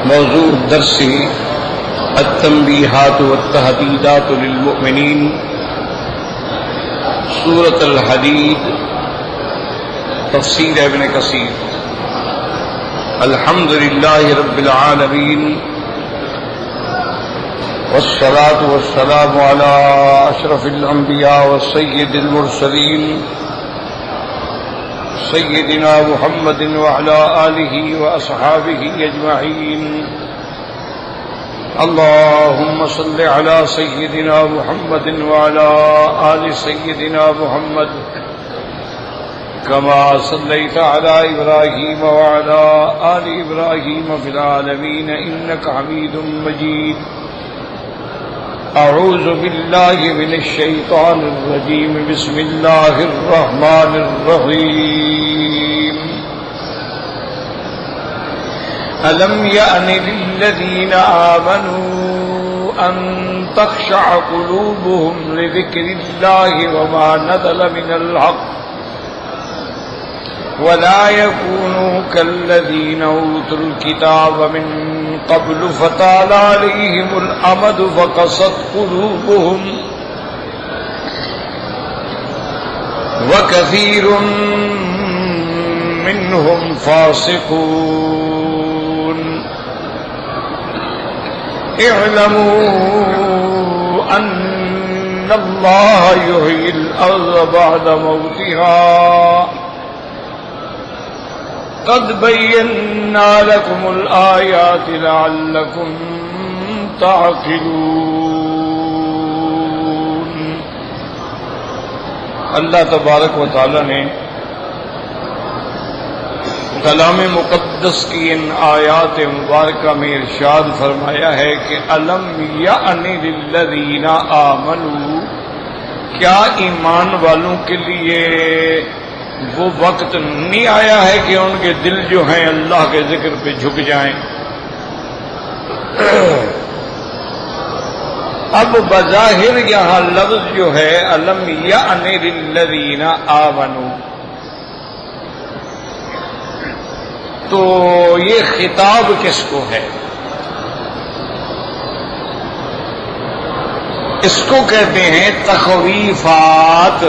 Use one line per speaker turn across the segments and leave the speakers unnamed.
موضوع درس التنبیہات والتحدیدات للمؤمنین سورۃ الحدید تفسیر ابن کثیر۔ الحمد للہ رب العالمین والصلاة والسلام على اشرف الانبیاء والسید المرسلین سیدنا محمد وعلى آلہ واصحابہ اجمعین۔ اللهم صل على سيدنا محمد وعلى آل سيدنا محمد كما صليت على إبراهيم وعلى آل إبراهيم في العالمين إنك حميد مجيد۔ أعوذ بالله من الشيطان الرجيم، بسم الله الرحمن الرحيم۔ ألم يأن للذين آمنوا أن تخشع قلوبهم لذكر الله وما نزل من الحق ولا يكونوا كالذين أوتوا الكتاب من قبل فطال عليهم الأمد فقست قلوبهم وكثير منهم فاسقون۔ اعلموا أن الله يحيي الأرض بعد موتها قد بينا لكم الآيات لعلكم تعقلون۔ اللہ تبارک و تعالی نے کلام مقدس کی ان آیات مبارکہ میں ارشاد فرمایا ہے کہ الم یأن للذین آمنوا، کیا ایمان والوں کے لیے وہ وقت نہیں آیا ہے کہ ان کے دل جو ہیں اللہ کے ذکر پہ جھک جائیں؟ اب بظاہر یہاں لفظ جو ہے الم یأن للذین آمنوا، تو یہ خطاب کس کو ہے؟ اس کو کہتے ہیں تخویفات۔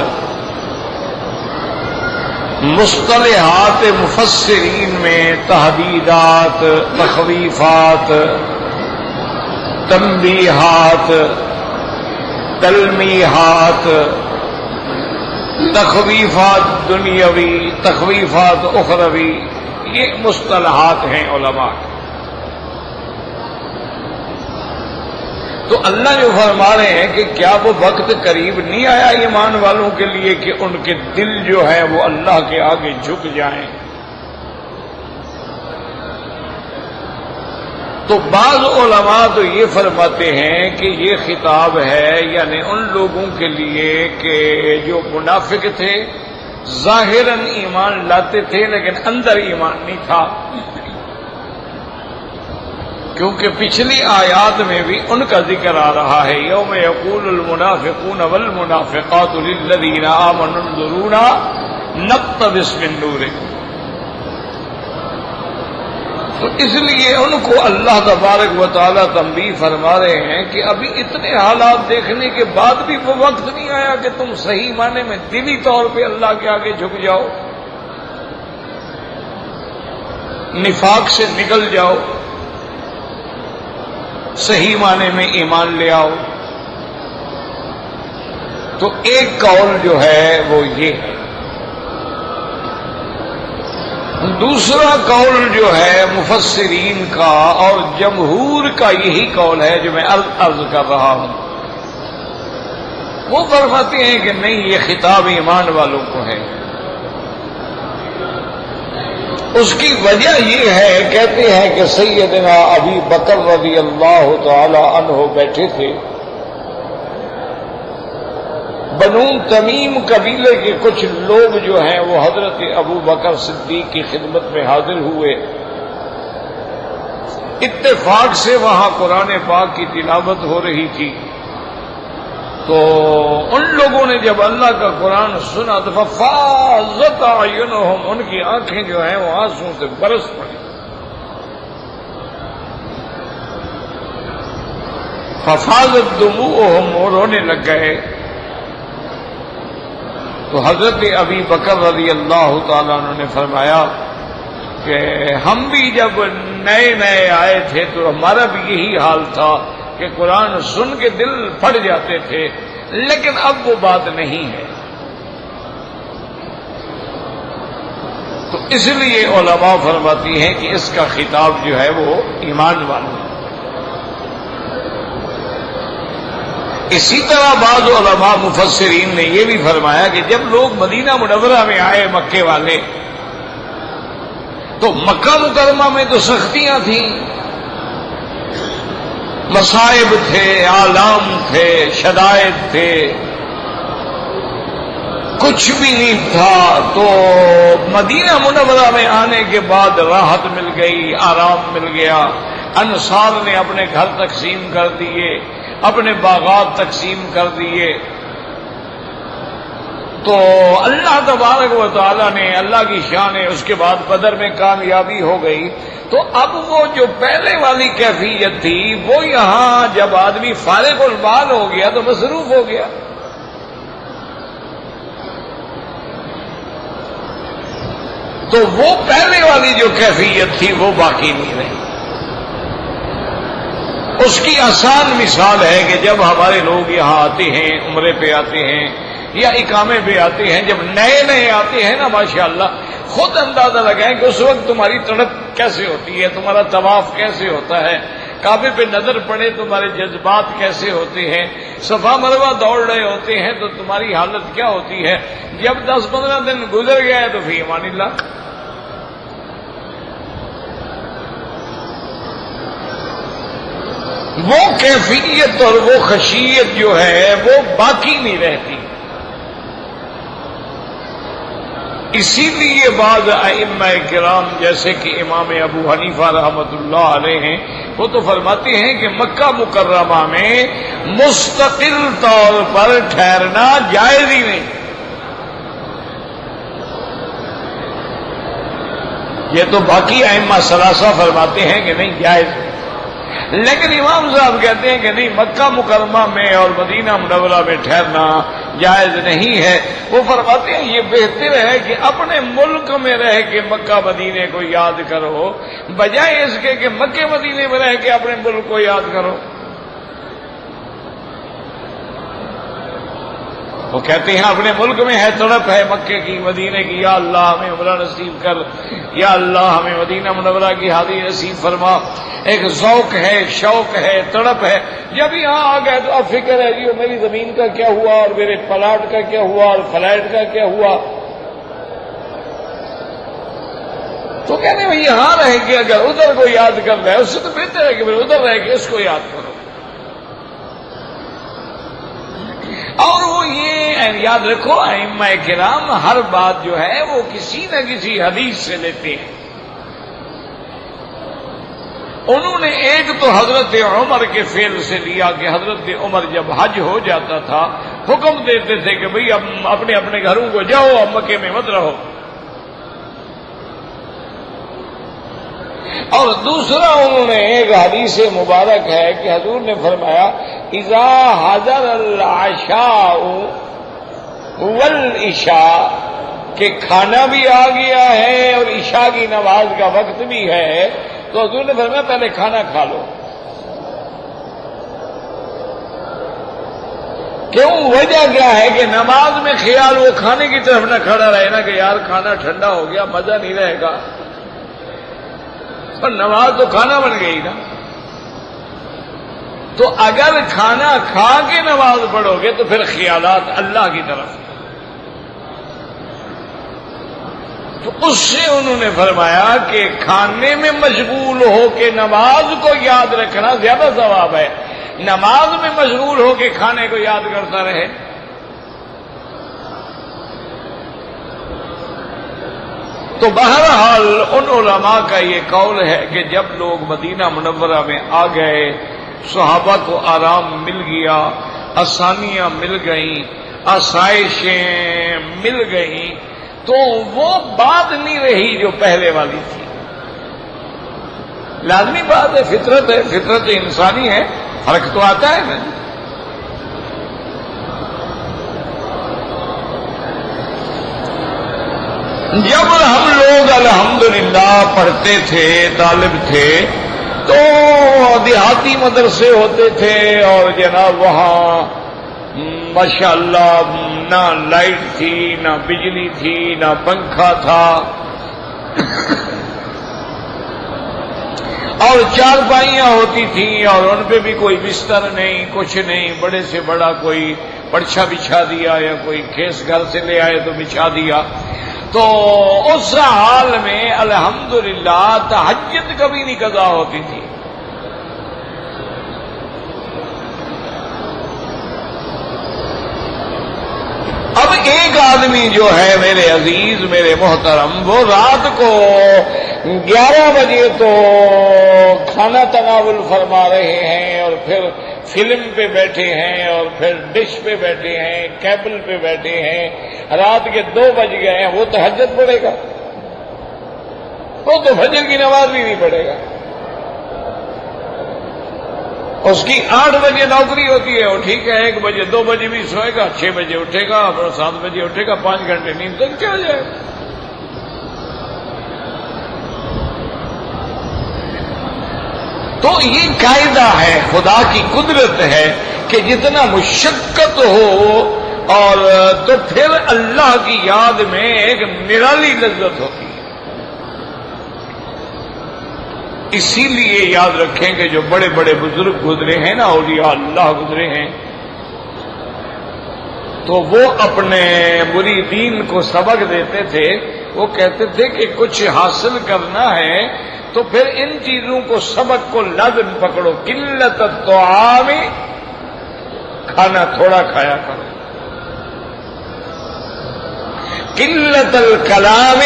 مصطلحات مفسرین میں تحدیدات، تخویفات، تنبیہات، تلمیحات، تخویفات دنیاوی، تخویفات اخروی، یہ مصطلحات ہیں علماء۔ تو اللہ جو فرما رہے ہیں کہ کیا وہ وقت قریب نہیں آیا ایمان والوں کے لیے کہ ان کے دل جو ہے وہ اللہ کے آگے جھک جائیں؟ تو بعض علماء تو یہ فرماتے ہیں کہ یہ خطاب ہے یعنی ان لوگوں کے لیے کہ جو منافق تھے، ظاہراً ایمان لاتے تھے لیکن اندر ایمان نہیں تھا، کیونکہ پچھلی آیات میں بھی ان کا ذکر آ رہا ہے یوم یقول المنافقون والمنافقات للذین آمنوا انظرونا نقتبس من نورکم۔ تو اس لیے ان کو اللہ تبارک و تعالی تنبیہ فرما رہے ہیں کہ ابھی اتنے حالات دیکھنے کے بعد بھی وہ وقت نہیں آیا کہ تم صحیح معنی میں دلی طور پہ اللہ کے آگے جھک جاؤ، نفاق سے نکل جاؤ، صحیح معنی میں ایمان لے آؤ۔ تو ایک قول جو ہے وہ یہ ہے، دوسرا قول جو ہے مفسرین کا اور جمہور کا یہی قول ہے جو میں عرض کر رہا ہوں۔ وہ فرماتے ہیں کہ نہیں، یہ خطاب ایمان والوں کو ہے۔ اس کی وجہ یہ ہے، کہتے ہیں کہ سیدنا ابی بکر رضی اللہ تعالی عنہ بیٹھے تھے، بنو تمیم قبیلے کے کچھ لوگ جو ہیں وہ حضرت ابو بکر صدیق کی خدمت میں حاضر ہوئے۔ اتفاق سے وہاں قرآن پاک کی تلاوت ہو رہی تھی، تو ان لوگوں نے جب اللہ کا قرآن سنا تو ففاضت اعینہم، ان کی آنکھیں جو ہیں وہ آنسوں سے برس پڑی۔ ففاضت دموعهم، وہ رونے لگ گئے. تو حضرت ابی بکر رضی اللہ تعالیٰ عنہ نے فرمایا کہ ہم بھی جب نئے نئے آئے تھے تو ہمارا بھی یہی حال تھا کہ قرآن سن کے دل پھٹ جاتے تھے، لیکن اب وہ بات نہیں ہے. تو اس لیے علماء فرماتی ہیں کہ اس کا خطاب جو ہے وہ ایمان والوں ہے. اسی طرح بعض علماء مفسرین نے یہ بھی فرمایا کہ جب لوگ مدینہ منورہ میں آئے مکے والے، تو مکہ مکرمہ میں تو سختیاں تھیں، مصائب تھے، آلام تھے، شدائد تھے، کچھ بھی نہیں تھا. تو مدینہ منورہ میں آنے کے بعد راحت مل گئی، آرام مل گیا. انصار نے اپنے گھر تقسیم کر دیے، اپنے باغات تقسیم کر دیے. تو اللہ تبارک و تعالیٰ نے، اللہ کی شان ہے، اس کے بعد بدر میں کامیابی ہو گئی. تو اب وہ جو پہلے والی کیفیت تھی وہ یہاں جب آدمی فارغ البال ہو گیا تو مصروف ہو گیا. تو وہ پہلے والی جو کیفیت تھی وہ باقی نہیں رہی. اس کی آسان مثال ہے کہ جب ہمارے لوگ یہاں آتے ہیں، عمرے پہ آتے ہیں یا اقامے پہ آتے ہیں، جب نئے نئے آتے ہیں نا، ماشاءاللہ خود اندازہ لگائیں کہ اس وقت تمہاری تڑپ کیسے ہوتی ہے، تمہارا طواف کیسے ہوتا ہے، کعبے پہ نظر پڑے تمہارے جذبات کیسے ہوتے ہیں، صفا مروہ دوڑ رہے ہوتے ہیں تو تمہاری حالت کیا ہوتی ہے. جب 10-15 دن گزر گئے تو فی امان اللہ. وہ کیفیت اور وہ خشیت جو ہے وہ باقی نہیں رہتی. اسی لیے بعض ائمہ کرام جیسے کہ امام ابو حنیفہ رحمۃ اللہ علیہ ہیں، وہ تو فرماتے ہیں کہ مکہ مکرمہ میں مستقل طور پر ٹھہرنا جائز ہی نہیں. یہ تو باقی ائمہ ثلاثہ فرماتے ہیں کہ نہیں جائز، لیکن امام صاحب کہتے ہیں کہ نہیں، مکہ مکرمہ میں اور مدینہ منورہ میں ٹھہرنا جائز نہیں ہے. وہ فرماتے ہیں یہ بہتر ہے کہ اپنے ملک میں رہ کے مکہ مدینے کو یاد کرو، بجائے اس کے کہ مکے مدینے میں رہ کے اپنے ملک کو یاد کرو. وہ کہتے ہیں اپنے ملک میں ہے تڑپ ہے مکے کی، مدینے کی، یا اللہ ہمیں عمرہ نصیب کر، یا اللہ ہمیں مدینہ منورہ کی حاضری نصیب فرما. ایک ذوق ہے، شوق ہے، تڑپ ہے. جب یہاں آ گئے تو اب فکر ہے جی میری زمین کا کیا ہوا، اور میرے پلاٹ کا کیا ہوا، اور فلائٹ کا کیا ہوا. تو کہتے ہیں یہاں رہ کے اگر ادھر کو یاد کرنا ہے اس سے تو بہتر ہے کہ پھر ادھر رہ کے اس کو یاد کرو. اور وہ یہ یاد رکھو، ائمہ کرام ہر بات جو ہے وہ کسی نہ کسی حدیث سے لیتے ہیں. انہوں نے ایک تو حضرت عمر کے فعل سے لیا کہ حضرت عمر جب حج ہو جاتا تھا حکم دیتے تھے کہ بھئی اب اپنے اپنے گھروں کو جاؤ، اب مکے میں مت رہو. اور دوسرا انہوں نے ایک حدیث مبارک ہے کہ حضور نے فرمایا اذا حضر العشاء والعشاء، کہ کھانا بھی آ گیا ہے اور عشاء کی نماز کا وقت بھی ہے، تو حضور نے فرمایا پہلے کھانا کھا لو. کیوں؟ وجہ کیا ہے کہ نماز میں خیال وہ کھانے کی طرف نہ کھڑا رہے نا کہ یار کھانا ٹھنڈا ہو گیا مزہ نہیں رہے گا. اور نماز تو کھانا بن گئی نا. تو اگر کھانا کھا کے نماز پڑھو گے تو پھر خیالات اللہ کی طرف. تو اس سے انہوں نے فرمایا کہ کھانے میں مشغول ہو کے نماز کو یاد رکھنا زیادہ ثواب ہے، نماز میں مشغول ہو کے کھانے کو یاد کرتا رہے. تو بہرحال ان علماء کا یہ قول ہے کہ جب لوگ مدینہ منورہ میں آ گئے، صحابہ کو آرام مل گیا، آسانیاں مل گئیں، آسائشیں مل گئیں، تو وہ بات نہیں رہی جو پہلے والی تھی. لازمی بات ہے، فطرت ہے، فطرت انسانی ہے فرق تو آتا ہے نا. جب ہم لوگ الحمدللہ پڑھتے تھے، طالب تھے، تو دیہاتی مدرسے ہوتے تھے اور جناب وہاں ماشاءاللہ نہ لائٹ تھی، نہ بجلی تھی، نہ پنکھا تھا، اور چارپائیاں ہوتی تھیں اور ان پہ بھی کوئی بستر نہیں، کچھ نہیں، بڑے سے بڑا کوئی پرچھا بچھا دیا یا کوئی کھیس گھر سے لے آئے تو بچھا دیا. تو اس حال میں الحمدللہ تہجد کبھی نہیں قضا ہوتی تھی. اب ایک آدمی جو ہے میرے عزیز، میرے محترم، وہ رات کو 11 بجے تو کھانا تناول فرما رہے ہیں اور پھر فلم پہ بیٹھے ہیں اور پھر ڈش پہ بیٹھے ہیں، کیبل پہ بیٹھے ہیں، رات کے 2 بج گئے ہیں، وہ تہجد پڑھے گا؟ وہ تو فجر کی نماز بھی نہیں پڑھے گا. اس کی 8 بجے نوکری ہوتی ہے، وہ ٹھیک ہے 1 بجے 2 بجے بھی سوئے گا، 6 بجے اٹھے گا، پھر 7 بجے اٹھے گا، 5 گھنٹے نیند تک چل جائے گا. تو یہ قاعدہ ہے، خدا کی قدرت ہے کہ جتنا مشقت ہو اور تو پھر اللہ کی یاد میں ایک نرالی لذت ہوتی ہے. اسی لیے یاد رکھیں کہ جو بڑے بڑے بزرگ گزرے ہیں نا، اولیاء اللہ گزرے ہیں، تو وہ اپنے مریدین کو سبق دیتے تھے. وہ کہتے تھے کہ کچھ حاصل کرنا ہے تو پھر ان چیزوں کو، سبق کو لازم پکڑو. قلت الطعام، کھانا تھوڑا کھایا کرو. قلت الکلام،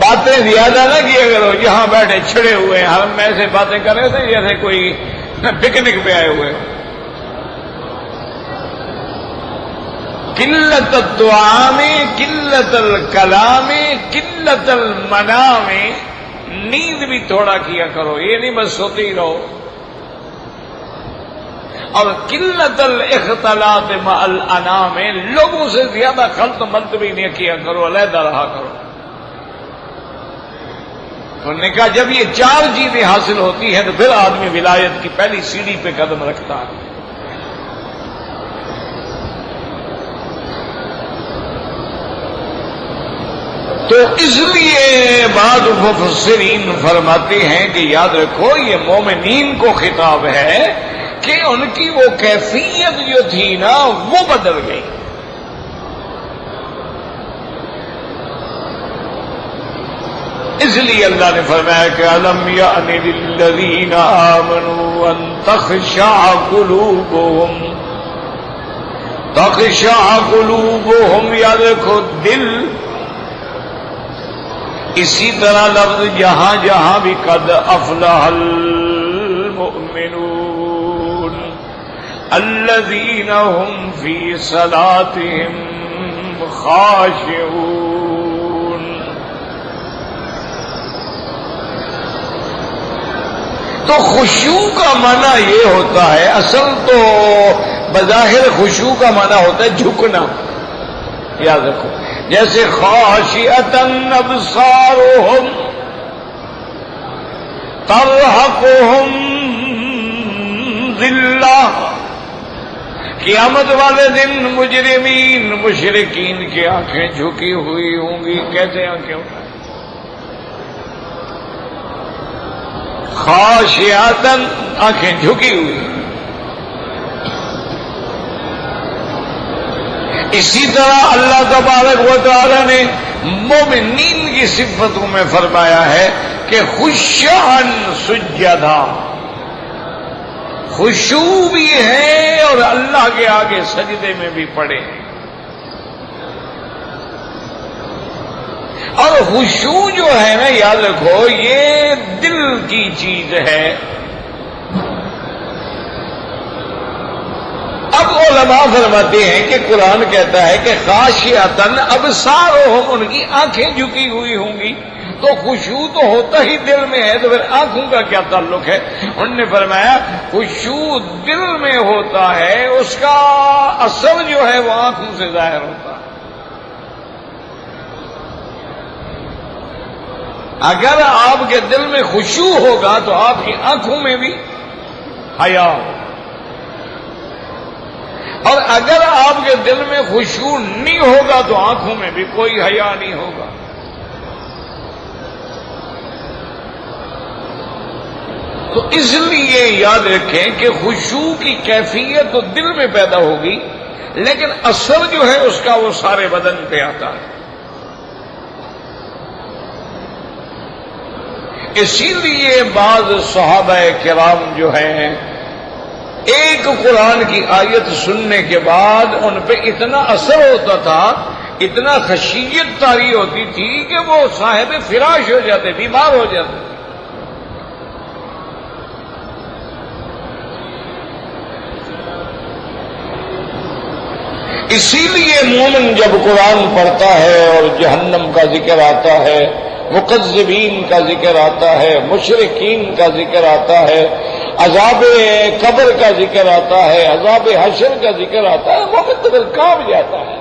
باتیں زیادہ نہ کیا کرو. یہاں بیٹھے چھڑے ہوئے ہیں، ہم ایسے باتیں کر رہے تھے جیسے کوئی پکنک پہ آئے ہوئے. قلت الطعام، قلت الکلام، قلت المنام، نیند بھی تھوڑا کیا کرو، یہ نہیں بس سوتے ہی رہو. اور قلت الاختلاط مع الانام، لوگوں سے زیادہ خلط ملط بھی نہیں کیا کرو، علیحدہ رہا کرو. تو نے کہا جب یہ 4 چیزیں حاصل ہوتی ہیں تو پھر آدمی ولایت کی پہلی سیڑھی پہ قدم رکھتا ہے. تو اس لیے بعض مفسرین فرماتے ہیں کہ یاد رکھو یہ مومنین کو خطاب ہے کہ ان کی وہ کیفیت جو تھی نا وہ بدل گئی. اس لیے اللہ نے فرمایا کہ الم یأن للذین آمنوا ان تخشع قلوبهم، یاد رکھو دل. اسی طرح لفظ جہاں جہاں بھی قد افلح المؤمنون الذین هم فی صلاتهم خاشعون. تو خشوع کا معنی یہ ہوتا ہے، اصل تو بظاہر خشوع کا معنی ہوتا ہے جھکنا. یاد رکھو جیسے خاشعۃ ابصارهم ترہقهم ذلہ، قیامت والے دن مجرمین مشرکین کی آنکھیں جھکی ہوئی ہوں گی. کیسے آنکھیں؟ خاشعۃ، آنکھیں جھکی ہوئی. اسی طرح اللہ تبارک و تعالی نے مومنین کی صفتوں میں فرمایا ہے کہ خشعاً سجدا، خشوع بھی ہے اور اللہ کے آگے سجدے میں بھی پڑے ہیں. اور خشوع جو ہے نا، یاد رکھو یہ دل کی چیز ہے. اب علماء فرماتے ہیں کہ قرآن کہتا ہے کہ خاشعۃ ابصارهم، ان کی آنکھیں جھکی ہوئی ہوں گی. تو خشوع تو ہوتا ہی دل میں ہے، تو پھر آنکھوں کا کیا تعلق ہے؟ انہوں نے فرمایا خشوع دل میں ہوتا ہے، اس کا اثر جو ہے وہ آنکھوں سے ظاہر ہوتا ہے۔ اگر آپ کے دل میں خشوع ہوگا تو آپ کی آنکھوں میں بھی حیا ہو، اور اگر آپ کے دل میں خشوع نہیں ہوگا تو آنکھوں میں بھی کوئی حیا نہیں ہوگا۔ تو اس لیے یاد رکھیں کہ خشوع کی کیفیت تو دل میں پیدا ہوگی، لیکن اثر جو ہے اس کا وہ سارے بدن پہ آتا ہے۔ اسی لیے بعض صحابہ کرام جو ہیں ایک قرآن کی آیت سننے کے بعد ان پہ اتنا اثر ہوتا تھا، اتنا خشیت طاری ہوتی تھی کہ وہ صاحب فراش ہو جاتے، بیمار ہو جاتے۔ اسی لیے مومن جب قرآن پڑھتا ہے اور جہنم کا ذکر آتا ہے، مکذبین کا ذکر آتا ہے، مشرکین کا ذکر آتا ہے، عذاب قبر کا ذکر آتا ہے، عذاب حشر کا ذکر آتا ہے، وہ مطلب کانپ جاتا ہے۔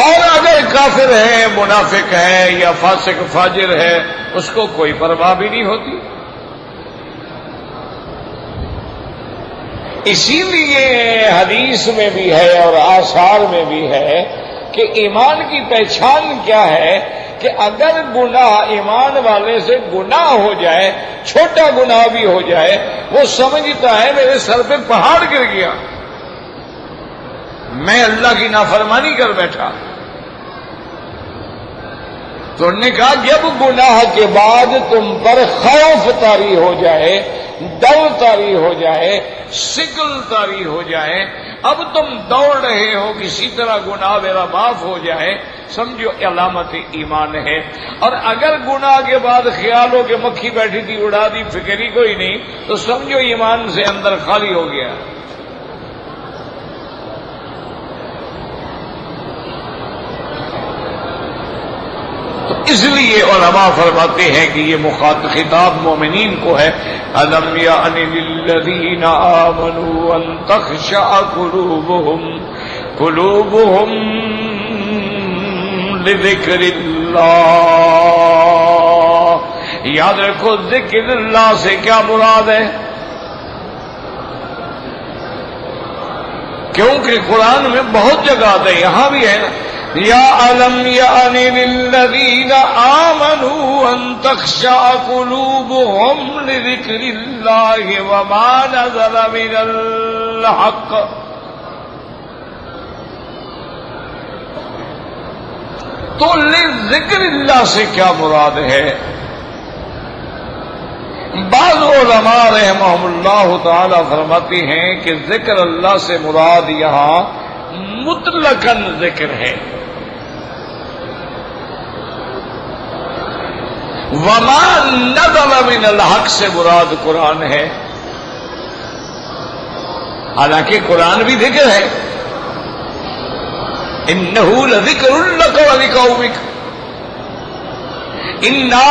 اور اگر کافر ہے، منافق ہے یا فاسق فاجر ہے، اس کو کوئی پرواہ بھی نہیں ہوتی۔ اسی لیے حدیث میں بھی ہے اور آثار میں بھی ہے کہ ایمان کی پہچان کیا ہے کہ اگر گناہ ایمان والے سے گناہ ہو جائے، چھوٹا گناہ بھی ہو جائے، وہ سمجھتا ہے میرے سر پہ پہاڑ گر گیا، میں اللہ کی نافرمانی کر بیٹھا۔ تو انہوں نے کہا جب گناہ کے بعد تم پر خوف طاری ہو جائے، ڈر طاری ہو جائے، سگل طاری ہو جائے، اب تم دوڑ رہے ہو کسی طرح گناہ میرا معاف ہو جائے، سمجھو علامت ایمان ہے۔ اور اگر گناہ کے بعد خیال ہو کہ مکھی بیٹھی تھی اڑا دی، فکر ہی کوئی نہیں، تو سمجھو ایمان سے اندر خالی ہو گیا۔ اس لیے علماء فرماتے ہیں کہ یہ خطاب مومنین کو ہے، أَلَمْ يَعْنِ لِلَّذِينَ آمَنُوا أَن تَخْشَعَ قُلُوبُهُمْ لِذِكْرِ اللَّهِ۔ یاد رکھو ذکر اللہ سے کیا مراد ہے؟ کیونکہ قرآن میں بہت جگہ آتا ہے، یہاں بھی ہے نا، یا أَلَمْ يَعْنِ لِلَّذِينَ آمَنُوا أَن تَخْشَعَ قُلُوبُهُمْ لِذِكْرِ اللَّهِ وَمَا نَزَلَ مِنَ الْحَقِّ۔ تو لِذِكْرِ اللہ سے کیا مراد ہے؟ بعض علماء رحمہم اللہ تعالی فرماتے ہیں کہ ذکر اللہ سے مراد یہاں مطلقاً ذکر ہے، وما نزل من الحق سے مراد قرآن ہے، حالانکہ قرآن بھی ذکر ہے، انہ لذکر لک ولقومک انا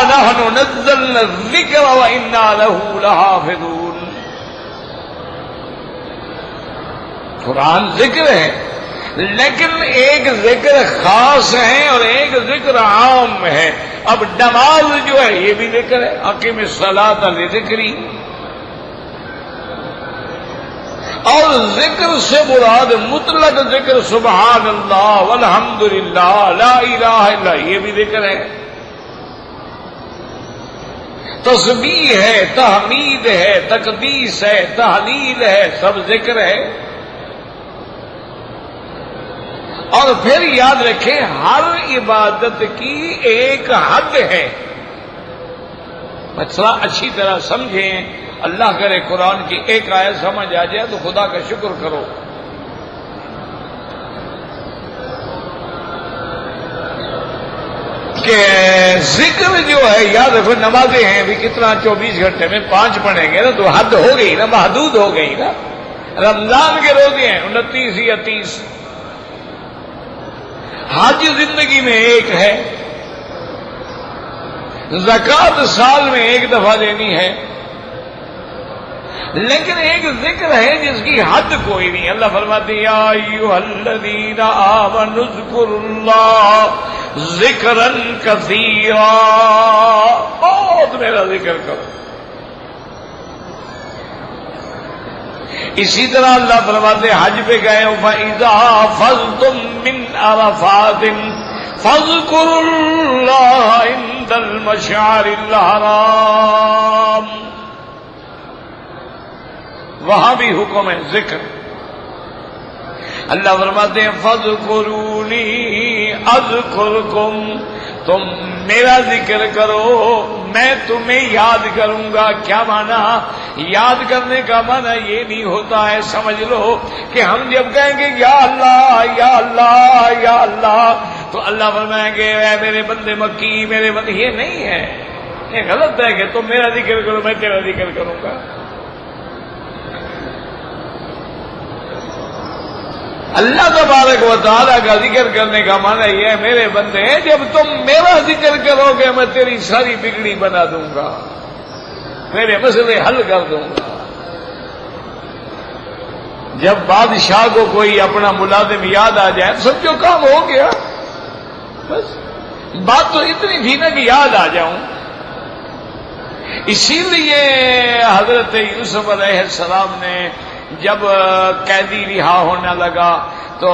نحن نزلنا الذکر وانا لہ لحافظون۔ قرآن ذکر ہے، لیکن ایک ذکر خاص ہے اور ایک ذکر عام ہے۔ اب نماز جو ہے یہ بھی ذکر ہے، اقیم الصلاۃ لذکری، اور ذکر سے مراد مطلق ذکر سبحان اللہ والحمد للہ لا الہ الا، یہ بھی ذکر ہے، تسبیح ہے، تحمید ہے، تقدیس ہے، تحلیل ہے، سب ذکر ہے۔ اور پھر یاد رکھیں ہر عبادت کی ایک حد ہے، مسئلہ اچھی طرح سمجھیں، اللہ کرے قرآن کی ایک آیت سمجھ آ جائے تو خدا کا شکر کرو۔ کہ ذکر جو ہے یاد رکھو، نمازیں ہیں بھی کتنا 24 گھنٹے میں 5 پڑھیں گے نا تو حد ہو گئی نا، محدود ہو گئی نا۔ رمضان کے روزے ہیں 29 یا 30، حج زندگی میں ایک ہے، زکوٰۃ سال میں ایک دفعہ دینی ہے، لیکن ایک ذکر ہے جس کی حد کوئی نہیں۔ اللہ فرماتے ہیں یا ایھا الذین آمنوا اذکروا اللہ ذکرا کثیرا، بہت میرا ذکر کرو۔ اسی طرح اللہ فرماتے ہیں حج پہ گئے ہو فَإِذَا فَضْتُم مِّنْ عَرَفَاتٍ فَاذْكُرُوا اللَّهَ عِندَ الْمَشْعَرِ الْحَرَامِ، وہاں بھی حکم ہے ذکر۔ اللہ فرماتے ہیں فَاذْكُرُونِي أَذْكُرْكُمْ، تم میرا ذکر کرو میں تمہیں یاد کروں گا۔ کیا معنی؟ یاد کرنے کا معنی یہ نہیں ہوتا ہے، سمجھ لو کہ ہم جب کہیں گے یا اللہ یا اللہ یا اللہ تو اللہ فرمائیں گے اے میرے بندے مکی میرے بندے، یہ نہیں ہے، یہ غلط ہے کہ تم میرا ذکر کرو میں تیرا ذکر کروں گا۔ اللہ تبارک و تعالیٰ کا ذکر کرنے کا معنی یہ ہے میرے بندے جب تم میرا ذکر کرو گے میں تیری ساری بگڑی بنا دوں گا، میرے مسئلے حل کر دوں گا۔ جب بادشاہ کو کوئی اپنا ملازم یاد آ جائے تو سمجھو کام ہو گیا، بس بات تو اتنی تھی نا کہ یاد آ جاؤں۔ اسی لیے حضرت یوسف علیہ السلام نے جب قیدی رہا ہونے لگا تو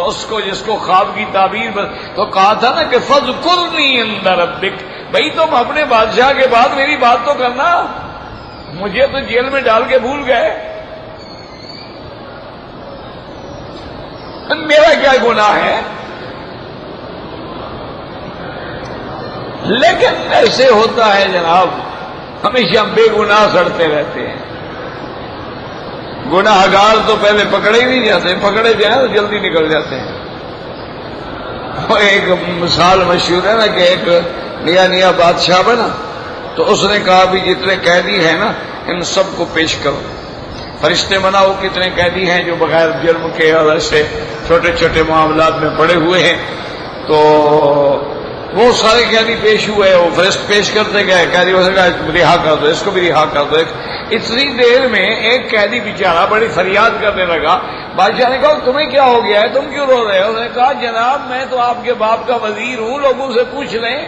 اس کو جس کو خواب کی تعبیر تو کہا تھا نا کہ فَاذْكُرْنِي عِندَ رَبِّكَ، بھئی تم اپنے بادشاہ کے بعد میری بات تو کرنا، مجھے تو جیل میں ڈال کے بھول گئے، میرا کیا گناہ ہے؟ لیکن ایسے ہوتا ہے جناب، ہمیشہ بے گناہ کرتے رہتے ہیں۔ گناہ گار تو پہلے پکڑے ہی نہیں جاتے، پکڑے جائیں تو جلدی نکل جاتے ہیں۔ ایک مثال مشہور ہے نا کہ ایک نیا بادشاہ بنا تو اس نے کہا بھی جتنے قیدی ہیں نا ان سب کو پیش کرو، فرشتے بناؤ کتنے قیدی ہیں جو بغیر جرم کے اور ایسے چھوٹے چھوٹے معاملات میں پڑے ہوئے ہیں، تو وہ سارے قیدی پیش ہوئے، وہ فرشت پیش کرتے گئے، قیدی نے کہا رہا کر دو اس کو بھی رہا کر دو۔ اتنی دیر میں ایک قیدی بیچارہ بڑی فریاد کرنے لگا، بادشاہ نے کہا تمہیں کیا ہو گیا ہے، تم کیوں رو رہے ہو؟ اس نے کہا جناب میں تو آپ کے باپ کا وزیر ہوں، لوگوں سے پوچھ لیں،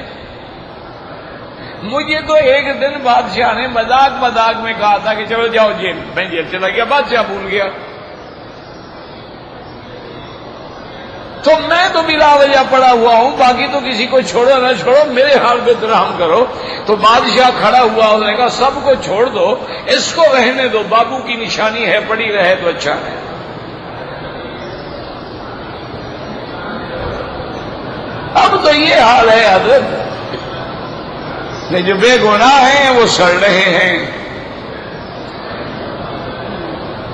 مجھے تو ایک دن بادشاہ نے مذاق میں کہا تھا کہ چلو جاؤ جیل، میں جیل چلا گیا، بادشاہ بھول گیا، تو میں تو بلا وجہ پڑا ہوا ہوں، باقی تو کسی کو چھوڑو نہ چھوڑو میرے حال پہ رحم کرو۔ تو بادشاہ کھڑا ہوا، اس نے کہا سب کو چھوڑ دو، اس کو رہنے دو، بابو کی نشانی ہے، پڑی رہے تو اچھا ہے۔ اب تو یہ حال ہے حضرت کہ جو بے گناہ ہیں وہ سڑ رہے ہیں۔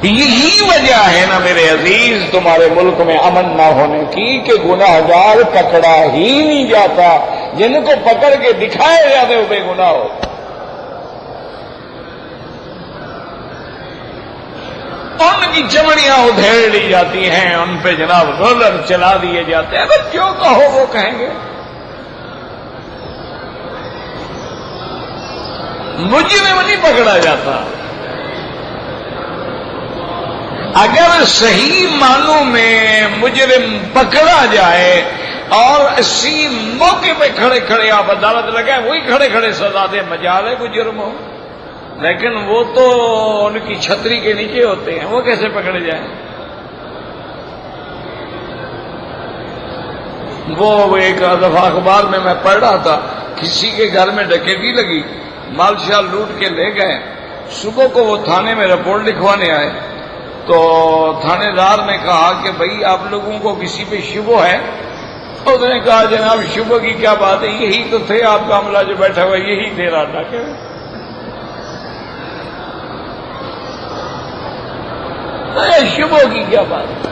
یہی وجہ ہے نا میرے عزیز تمہارے ملک میں امن نہ ہونے کی کہ گناہ گار پکڑا ہی نہیں جاتا، جن کو پکڑ کے دکھائے جاتے وہ بے گناہ ہو۔ ان کی چمڑیاں ادھیڑ لی جاتی ہیں، ان پہ جناب رولر چلا دیے جاتے ہیں، اگر جو کہو وہ کہیں گے۔ مجرم نہیں پکڑا جاتا، اگر صحیح معنوں میں مجرم پکڑا جائے اور اسی موقع پہ کھڑے کھڑے آپ عدالت لگائے وہی کھڑے کھڑے سزا دے، مجال ہے کوئی جرم ہو، لیکن وہ تو ان کی چھتری کے نیچے ہوتے ہیں، وہ کیسے پکڑے جائیں؟ وہ ایک دفعہ اخبار میں پڑھ رہا تھا، کسی کے گھر میں ڈکیتی لگی، مال شال لوٹ کے لے گئے، صبح کو وہ تھانے میں رپورٹ لکھوانے آئے تو تھانے دار نے کہا کہ بھئی آپ لوگوں کو کسی پہ شبہ ہے؟ اس نے کہا جناب شبہ کی کیا بات ہے، یہی تو تھے آپ کا عملہ جو بیٹھا ہوا یہی تھے رات ڈاکے میں۔ شبہ کی کیا بات ہے؟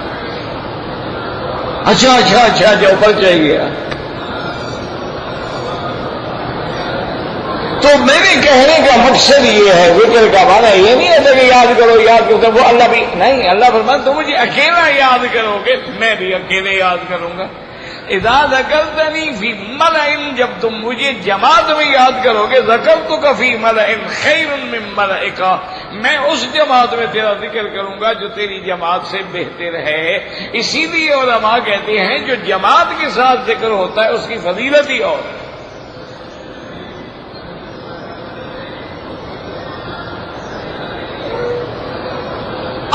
اچھا جو اوپر چاہیے۔ تو میرے کہنے کا مقصد یہ ہے، ذکر کا معنی یہ نہیں ہے کہ یاد کرو وہ اللہ بھی نہیں، اللہ فرماتا تم مجھے اکیلا یاد کرو گے میں بھی اکیلے یاد کروں گا۔ اذا ذکرتنی فی ملأ، جب تم مجھے جماعت میں یاد کرو گے، ذکرتک فی ملأ خیر من ملئک، میں اس جماعت میں تیرا ذکر کروں گا جو تیری جماعت سے بہتر ہے۔ اسی لیے علماء کہتے ہیں جو جماعت کے ساتھ ذکر ہوتا ہے اس کی فضیلت ہی اور ہے۔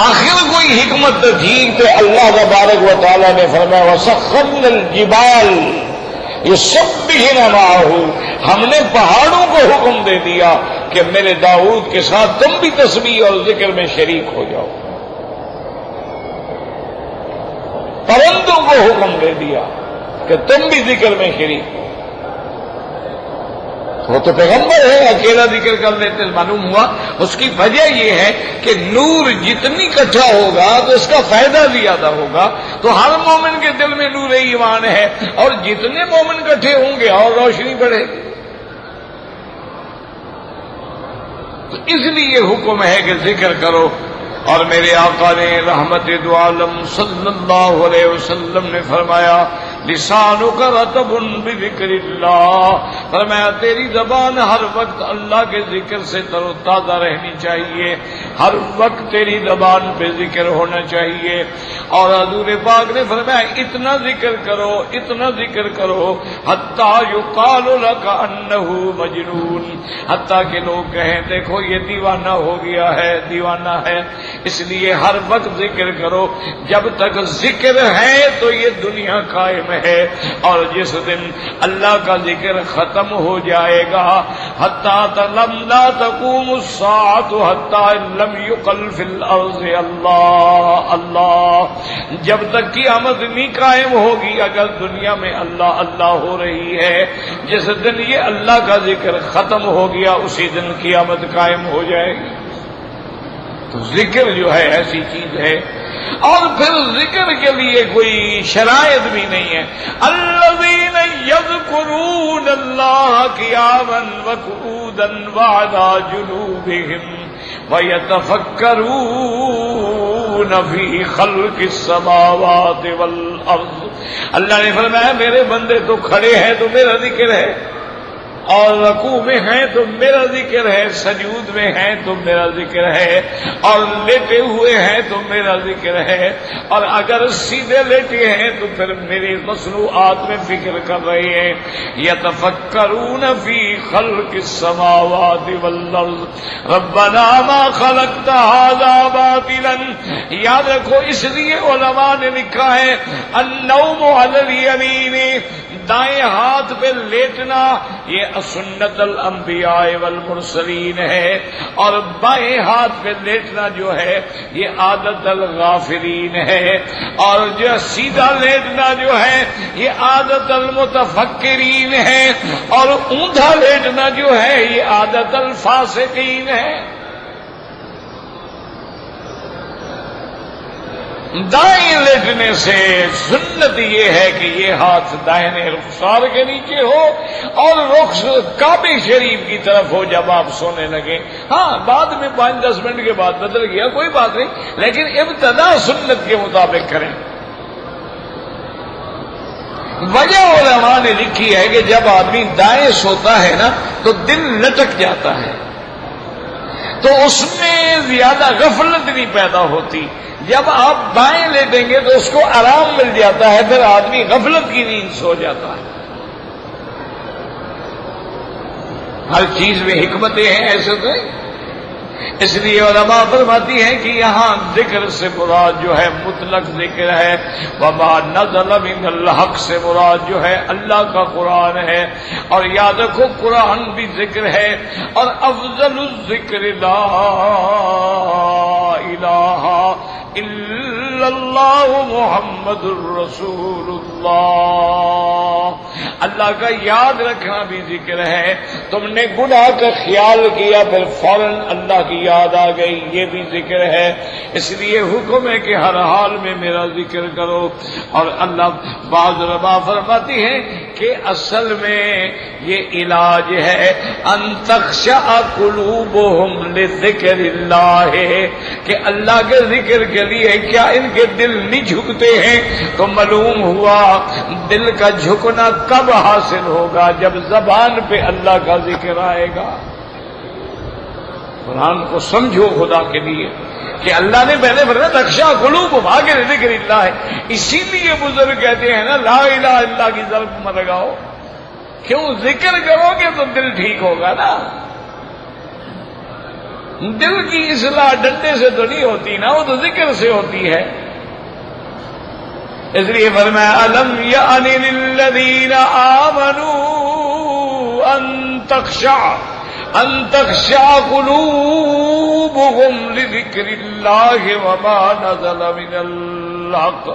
آخر کوئی حکمت تھی تو اللہ تبارک و تعالیٰ نے فرمایا وَسَخَّرْنَا الْجِبَالَ يُسَبِّحْنَ مَعَهُ، ہم نے پہاڑوں کو حکم دے دیا کہ میرے داؤد کے ساتھ تم بھی تسبیح اور ذکر میں شریک ہو جاؤ۔ پرندوں کو حکم دے دیا کہ تم بھی ذکر میں شریک ہو۔ وہ تو پیغمبر ہے، اکیلا ذکر کر لیتے، معلوم ہوا اس کی وجہ یہ ہے کہ نور جتنی اکٹھا ہوگا تو اس کا فائدہ زیادہ ہوگا۔ تو ہر مومن کے دل میں نور ایمان ہے، اور جتنے مومن اکٹھے ہوں گے اور روشنی بڑھے گی۔ تو اس لیے حکم ہے کہ ذکر کرو۔ اور میرے آقا نے رحمت دو عالم صلی اللہ علیہ وسلم نے فرمایا لسانک رطب بذکر اللہ، فرمایا تیری زبان ہر وقت اللہ کے ذکر سے تر و تازہ رہنی چاہیے، ہر وقت تیری زبان پہ ذکر ہونا چاہیے۔ اور حضور پاک نے فرمایا اتنا ذکر کرو، اتنا ذکر کرو حتیٰ یقال لک انہ مجنون، حتیٰ کہ لوگ کہیں دیکھو یہ دیوانہ ہو گیا ہے، دیوانہ ہے۔ اس لیے ہر وقت ذکر کرو، جب تک ذکر ہے تو یہ دنیا قائم ہے، اور جس دن اللہ کا ذکر ختم ہو جائے گا حتیٰ لا تقوم الساعۃ حتیٰ لم یقل فی الارض اللہ اللہ، جب تک قیامت نہیں قائم ہوگی اگر دنیا میں اللہ اللہ ہو رہی ہے، جس دن یہ اللہ کا ذکر ختم ہو گیا اسی دن قیامت قائم ہو جائے گی۔ تو ذکر جو ہے ایسی چیز ہے، اور پھر ذکر کے لیے کوئی شرائط بھی نہیں ہے۔ الذین یذکرون اللہ قیاما وقعودا وعلی جنوبہم ویتفکرون فی خلق السماوات والارض، اللہ نے فرمایا میرے بندے تو کھڑے ہیں تو میرا ذکر ہے، اور رکوع میں ہیں تو میرا ذکر ہے، سجود میں ہیں تو میرا ذکر ہے، اور لیٹے ہوئے ہیں تو میرا ذکر ہے، اور اگر سیدھے لیٹے ہیں تو پھر میری مصنوعات میں فکر کر رہے ہیں۔ یتفکرون فی خلق السماوات والارض ربنا ما خلقت هذا باطلا، یاد رکھو اس لیے علماء نے لکھا ہے النوم علی الیمین، دائیں ہاتھ پہ لیٹنا یہ سنت الانبیاء والمرسلین ہے، اور بائیں ہاتھ پہ لیٹنا جو ہے یہ عادت الغافلین ہے، اور جو سیدھا لیٹنا جو ہے یہ عادت المتفکرین ہے، اور اوندا لیٹنا جو ہے یہ عادت الفاسقین ہے۔ دائیں لیٹنے سے سنت یہ ہے کہ یہ ہاتھ دائیں رخسار کے نیچے ہو اور رخ کعبہ شریف کی طرف ہو جب آپ سونے لگے۔ ہاں بعد میں 5-10 منٹ کے بعد بدل گیا کوئی بات نہیں، لیکن ابتدا سنت کے مطابق کریں۔ وجہ علماء نے لکھی ہے کہ جب آدمی دائیں سوتا ہے نا تو دل لٹک جاتا ہے، تو اس میں زیادہ غفلت نہیں پیدا ہوتی۔ جب آپ بائیں لیٹیں گے تو اس کو آرام مل جاتا ہے، پھر آدمی غفلت کی نیند سو جاتا ہے۔ ہر چیز میں حکمتیں ہیں، ایسے تو نہیں۔ اس لیے علماء فرماتی ہیں کہ یہاں ذکر سے مراد جو ہے مطلق ذکر ہے، وما نزل من الحق سے مراد جو ہے اللہ کا قرآن ہے، اور یاد رکھو قرآن بھی ذکر ہے، اور افضل الذکر لا الہ الا اللہ محمد الرسول اللہ، اللہ کا یاد رکھنا بھی ذکر ہے. تم نے گناہ کا خیال کیا پھر فوراً اللہ کی یاد آ گئی، یہ بھی ذکر ہے. اس لیے حکم ہے کہ ہر حال میں میرا ذکر کرو. اور اللہ بعض علماء فرماتی ہیں کہ اصل میں یہ علاج ہے ان تخشع قلوبہم لذکر اللہ، کہ اللہ کے ذکر کے لیے کیا ان کے دل نہیں جھکتے ہیں؟ تو معلوم ہوا دل کا جھکنا کب حاصل ہوگا؟ جب زبان پہ اللہ کا ذکر آئے گا. قرآن کو سمجھو خدا کے لیے کہ اللہ نے پہلے فرمایا تخشع قلوبہم، آگے ذکر اللہ ہے. اسی لیے بزرگ کہتے ہیں نا لا الہ الا اللہ کی ضرب مت لگاؤ. کیوں؟ ذکر کرو گے تو دل ٹھیک ہوگا نا. دل کی اصلاح ڈنڈے سے تو نہیں ہوتی نا، وہ تو ذکر سے ہوتی ہے. اس لیے فرمایا الم یأن للذین آمنوا ان تخشع قلوبهم لذکر اللہ وما نزل من الحق.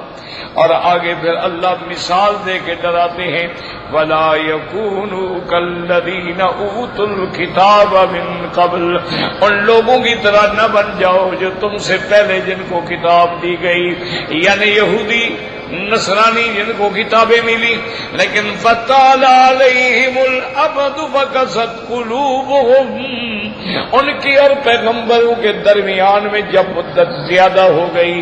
اور آگے پھر اللہ مثال دے کے ڈراتے ہیں وَلَا يَكُونُوا كَالَّذِينَ أُوتُوا الْكِتَابَ مِن قَبْلُ، ان لوگوں کی طرح نہ بن جاؤ جو تم سے پہلے جن کو کتاب دی گئی، یعنی یہودی نصرانی جن کو کتابیں ملی لیکن فَطَالَ عَلَيْهِمُ الْأَمَدُ فَقَسَتْ قُلُوبُهُمْ، ان کی اور پیغمبروں کے درمیان میں جب مدت زیادہ ہو گئی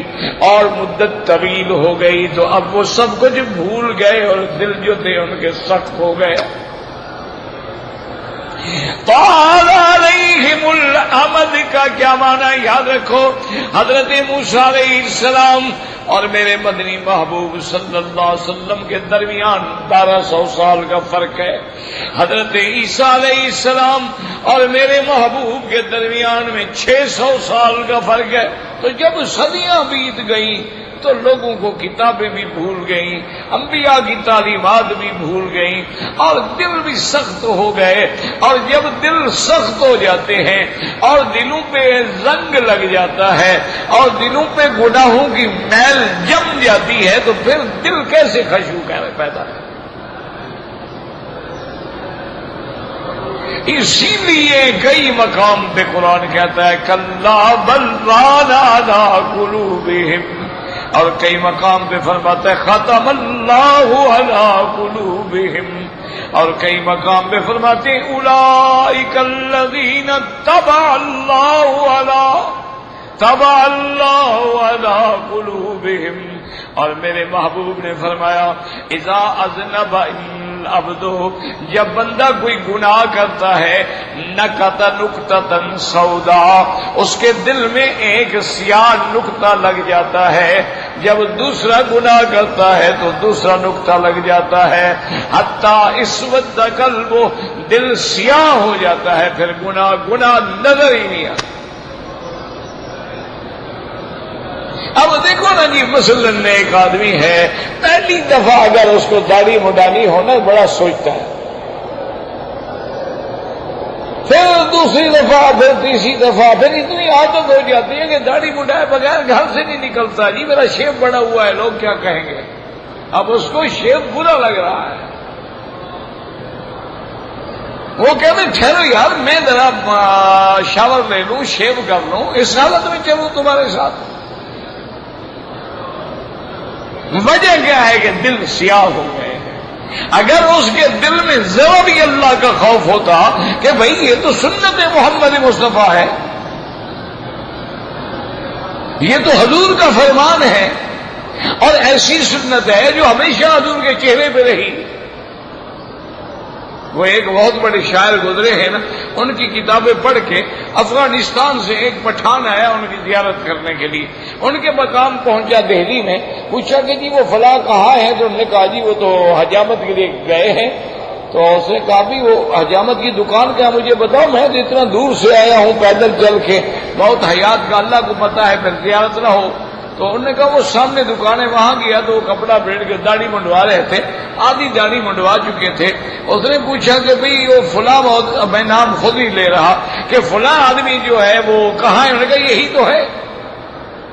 اور مدت طویل ہو گئی تو اب وہ سب کچھ بھول گئے اور دل جو تھے ان کے سخت ہو گئے. طال علیہم الامد کا کیا معنی یاد رکھو. حضرت موسیٰ علیہ السلام اور میرے مدنی محبوب صلی اللہ علیہ وسلم کے درمیان 1200 سال کا فرق ہے. حضرت عیسیٰ علیہ السلام اور میرے محبوب کے درمیان میں 600 سال کا فرق ہے. تو جب صدیاں بیت گئیں تو لوگوں کو کتابیں بھی بھول گئیں، انبیاء کی تعلیمات بھی بھول گئیں اور دل بھی سخت ہو گئے. اور جب دل سخت ہو جاتے ہیں اور دلوں پہ زنگ لگ جاتا ہے اور دلوں پہ گناہوں کی میل جم جاتی ہے تو پھر دل کیسے خشوع پیدا ہے؟ اسی لیے کئی مقام پہ قرآن کہتا ہے کلا بل ران علی قلوبہم، اور کئی مقام پہ فرماتا ہے ختم اللہ علی قلوبہم، اور کئی مقام پہ فرماتے ہیں اولئک الذین طبع اللہ علی قلوبہم. اور میرے محبوب نے فرمایا اذا اذنب العبد، جب بندہ کوئی گناہ کرتا ہے نکت نکتۃ سودا، اس کے دل میں ایک سیاہ نقطہ لگ جاتا ہے. جب دوسرا گناہ کرتا ہے تو دوسرا نقطہ لگ جاتا ہے حتیٰ اسود قلب، دل سیاہ ہو جاتا ہے، پھر گناہ نظر ہی نہیں آتا. اب دیکھو نا جی مثلاً ایک آدمی ہے پہلی دفعہ اگر اس کو داڑھی مڈانی ہونا بڑا سوچتا ہے، پھر دوسری دفعہ پھر تیسری دفعہ پھر اتنی عادت ہو جاتی ہے کہ داڑھی مڈائے بغیر گھر سے نہیں نکلتا. جی میرا شیو بڑا ہوا ہے، لوگ کیا کہیں گے؟ اب اس کو شیو برا لگ رہا ہے. وہ کہتے ٹھہرو یار میں ذرا شاور لے لوں، شیو کر لوں، اس حالت میں چلوں تمہارے ساتھ. وجہ کیا ہے کہ دل سیاہ ہو گئے ہیں. اگر اس کے دل میں ذرا بھی اللہ کا خوف ہوتا کہ بھئی یہ تو سنت محمد مصطفیٰ ہے، یہ تو حضور کا فرمان ہے اور ایسی سنت ہے جو ہمیشہ حضور کے چہرے پہ رہی. وہ ایک بہت بڑے شاعر گزرے ہیں نا، ان کی کتابیں پڑھ کے افغانستان سے ایک پٹھان آیا ان کی زیارت کرنے کے لیے. ان کے مقام پہنچا دہلی میں، پوچھا کہ جی وہ فلاں کہاں ہے؟ تو انہوں نے کہا جی وہ تو حجامت کے لیے گئے ہیں. تو اس نے کہا بھی وہ حجامت کی دکان کیا مجھے بتاؤ، میں تو اتنا دور سے آیا ہوں پیدل چل کے، بہت حیات کا اللہ کو پتہ ہے پھر زیارت نہ ہو. تو انہوں نے کہا وہ سامنے دکان ہے وہاں گیا تو وہ کپڑا بیٹھ کے داڑھی منڈوا رہے تھے، آدھی داڑھی منڈوا چکے تھے. اس نے پوچھا کہ بھئی وہ فلاں، میں نام خود ہی لے رہا کہ فلاں آدمی جو ہے وہ کہاں ہے؟ انہوں نے کہا یہی تو ہے.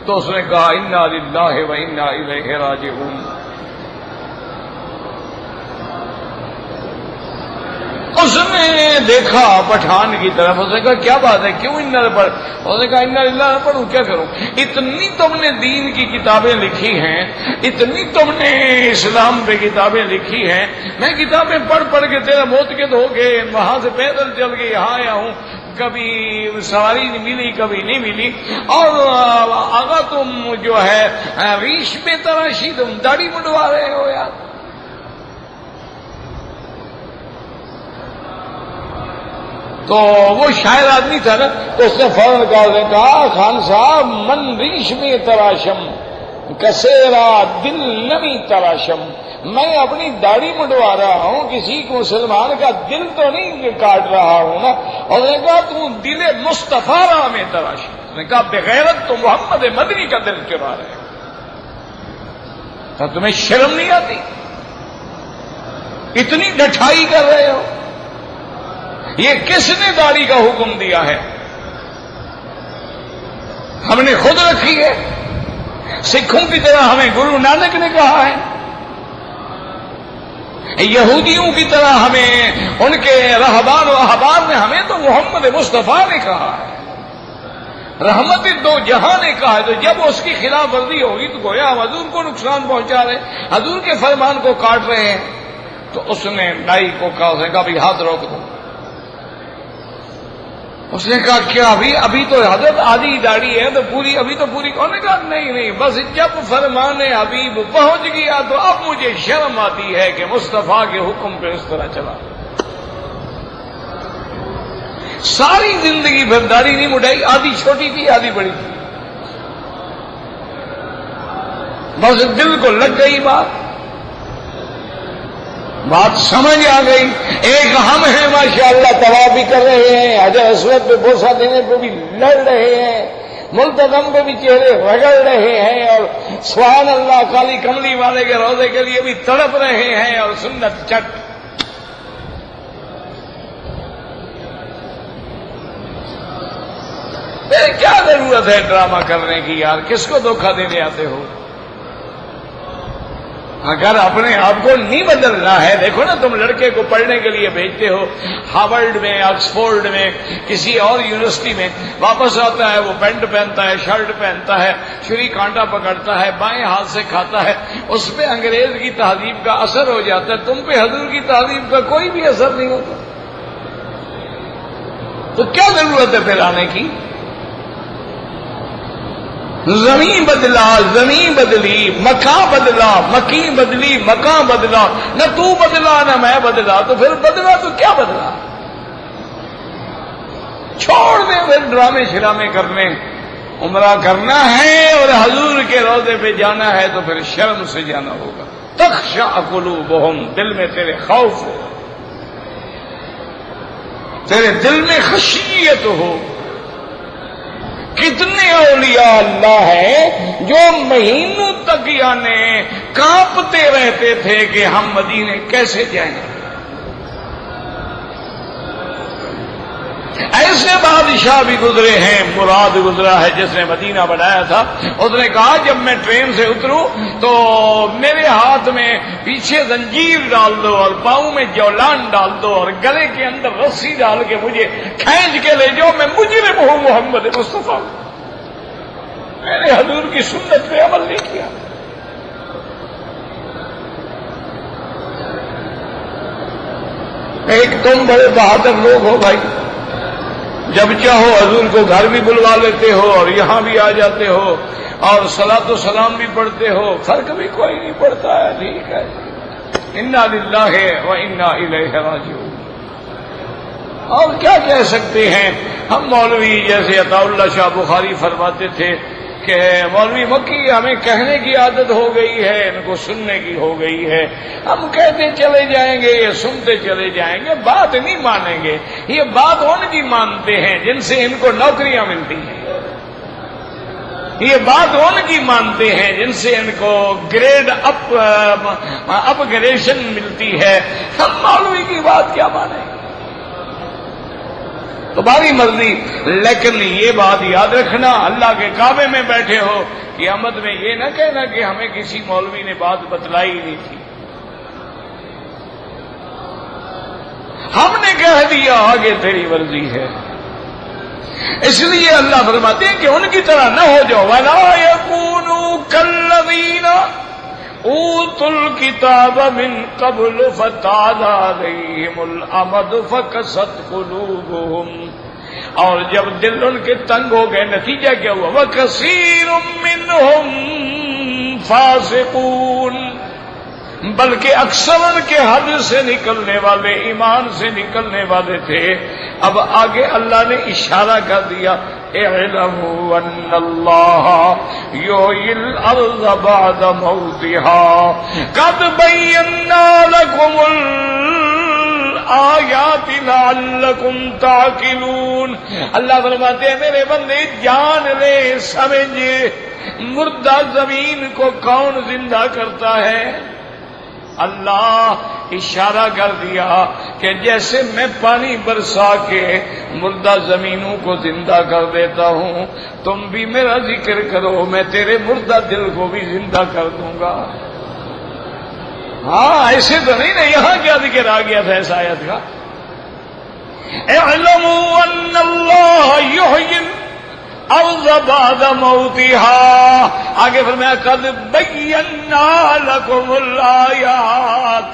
تو اس نے کہا انا للہ و انا الیہ راجعون. اس نے دیکھا پٹھان کی طرف، اس نے کہا کیا بات ہے، کیوں انا پڑھ؟ اس نے کہا انا للہ نہ پڑھوں کیا کروں؟ اتنی تم نے دین کی کتابیں لکھی ہیں، اتنی تم نے اسلام پہ کتابیں لکھی ہیں، میں کتابیں پڑھ پڑھ کے تیرا موتقد ہو کے وہاں سے پیدل چل کے یہاں آیا ہوں، کبھی سواری نہیں ملی کبھی نہیں ملی، اور آگا تم جو ہے ریش میں تراشی، تم داڑھی منڈوا رہے ہو یار۔ تو وہ شاعر آدمی تھا نا، تو اس نے فوراً کہا خان صاحب من ریش میں تراشم کسیرا دل نمی تراشم، میں اپنی داڑھی منڈوا رہا ہوں، کسی کو مسلمان کا دل تو نہیں کاٹ رہا ہوں نا۔ اور نے کہا تم دل مصطفیٰ راہ میں تراشی، اس نے کہا بغیرت تو محمد مدنی کا دل چرا رہے ہو، تو تمہیں شرم نہیں آتی؟ اتنی ڈٹھائی کر رہے ہو؟ یہ کس نے داڑھی کا حکم دیا ہے؟ ہم نے خود رکھی ہے؟ سکھوں کی طرح ہمیں گرو نانک نے کہا ہے؟ یہودیوں کی طرح ہمیں ان کے رہبان و احبار نے، ہمیں تو محمد مصطفیٰ نے کہا ہے، رحمت دو جہاں نے کہا ہے۔ تو جب اس کی خلاف ورزی ہوگی تو گویا ہم حضور کو نقصان پہنچا رہے، حضور کے فرمان کو کاٹ رہے ہیں۔ تو اس نے نائی کو کہا، اس نے کہا بھی ہاتھ روک دو۔ اس نے کہا کیا ابھی تو حضرت آدھی داڑھی ہے تو پوری، ابھی تو پوری؟ انہوں نے کہا نہیں، بس جب فرمان حبیب پہنچ گیا تو اب مجھے شرم آتی ہے کہ مصطفیٰ کے حکم پہ اس طرح چلا۔ ساری زندگی پھر داڑھی نہیں مڈائی، آدھی چھوٹی تھی آدھی بڑی تھی، بس دل کو لگ گئی بات سمجھ آ گئی۔ ایک ہم ہیں ماشاءاللہ طواف بھی کر رہے ہیں، حجر اسود پہ بوسہ دینے پہ بھی لڑ رہے ہیں، ملتزم پہ بھی چہرے رگڑ رہے ہیں، اور سبحان اللہ کالی کملی والے کے روزے کے لیے بھی تڑپ رہے ہیں، اور سنت چٹ۔ کیا ضرورت ہے ڈرامہ کرنے کی یار؟ کس کو دھوکہ دینے آتے ہو؟ اگر اپنے آپ کو نہیں بدلنا ہے، دیکھو نا تم لڑکے کو پڑھنے کے لیے بھیجتے ہو ہارورڈ میں، آکسفورڈ میں، کسی اور یونیورسٹی میں، واپس آتا ہے وہ پینٹ پہنتا ہے، شرٹ پہنتا ہے، چھری کانٹا پکڑتا ہے، بائیں ہاتھ سے کھاتا ہے، اس پہ انگریز کی تہذیب کا اثر ہو جاتا ہے، تم پہ حضور کی تہذیب کا کوئی بھی اثر نہیں ہوتا، تو کیا ضرورت ہے پھر آنے کی؟ زمین بدلا، زمین بدلی، مکان بدلا، مکین بدلی، مکان بدلا، نہ تو بدلا نہ میں بدلا، تو پھر بدلا تو کیا بدلا؟ چھوڑ دیں پھر ڈرامے شرامے کرنے، عمرہ کرنا ہے اور حضور کے روضے پہ جانا ہے تو پھر شرم سے جانا ہوگا۔ تخشع قلوبہم، دل میں تیرے خوف ہو، تیرے دل میں خشیت ہو۔ کتنے اولیاء اللہ ہیں جو مہینوں تک یعنی کانپتے رہتے تھے کہ ہم مدینے کیسے جائیں۔ ایسے بادشاہ بھی گزرے ہیں، مراد گزرا ہے جس نے مدینہ بنایا تھا، اس نے کہا جب میں ٹرین سے اتروں تو میرے ہاتھ میں پیچھے زنجیر ڈال دو اور پاؤں میں جولان ڈال دو اور گلے کے اندر رسی ڈال کے مجھے کھینچ کے لے جاؤ، میں مجرم ہوں محمد مصطفیٰ، میں نے حضور کی سنت پہ عمل نہیں کیا۔ ایک تم بڑے بہادر لوگ ہو بھائی، جب چاہو حضور کو گھر بھی بلوا لیتے ہو اور یہاں بھی آ جاتے ہو اور صلاۃ و سلام بھی پڑھتے ہو، فرق بھی کوئی نہیں پڑتا ہے، ٹھیک ہے، انا للہ و انا الیہ راجعون۔ اور کیا کہہ سکتے ہیں ہم؟ مولوی جیسے عطا اللہ شاہ بخاری فرماتے تھے کہ مولوی مکی ہمیں کہنے کی عادت ہو گئی ہے، ان کو سننے کی ہو گئی ہے، ہم کہتے چلے جائیں گے، یہ سنتے چلے جائیں گے، بات نہیں مانیں گے۔ یہ بات ان کی مانتے ہیں جن سے ان کو نوکریاں ملتی ہیں، یہ بات ان کی مانتے ہیں جن سے ان کو گریڈ اپ گریڈیشن ملتی ہے، ہم مولوی کی بات کیا مانیں گے؟ تمہاری مرضی، لیکن یہ بات یاد رکھنا، اللہ کے کعبے میں بیٹھے ہو، قیامت میں یہ نہ کہنا کہ ہمیں کسی مولوی نے بات بتلائی نہیں تھی۔ ہم نے کہہ دیا آگے تیری مرضی ہے. اس لیے اللہ فرماتے ہیں کہ ان کی طرح نہ ہو جاؤ. وَلَا يَكُونُوا كَالَّذِينَ أُوتُوا الْكِتَابَ مِنْ قَبْلُ فَطَالَ عَلَيْهِمُ الْأَمَدُ فَقَسَتْ قُلُوبُهُمْ. اور جب دل ان کے تنگ ہو گئے نتیجہ کیا ہوا؟ وَكَثِيرٌ مِّنْهُمْ فَاسِقُونَ. بلکہ اکثر ان کے حد سے نکلنے والے، ایمان سے نکلنے والے تھے. اب آگے اللہ نے اشارہ کر دیا اعلموا ان اللہ یحیی الارض بعد موتها قد بینا لکم الآیات لعلکم تعقلون. اللہ فرماتے ہیں میرے بندے جان لے، سمجھے مردہ زمین کو کون زندہ کرتا ہے؟ اللہ. اشارہ کر دیا کہ جیسے میں پانی برسا کے مردہ زمینوں کو زندہ کر دیتا ہوں، تم بھی میرا ذکر کرو، میں تیرے مردہ دل کو بھی زندہ کر دوں گا. ہاں ایسے تو نہیں نا. یہاں کیا ذکر آ گیا تھا اس آیت کا؟ اعلموا ان اللہ یحیی الارض بعد موتها. آگے فرمایا قد بینا لکم الآیات.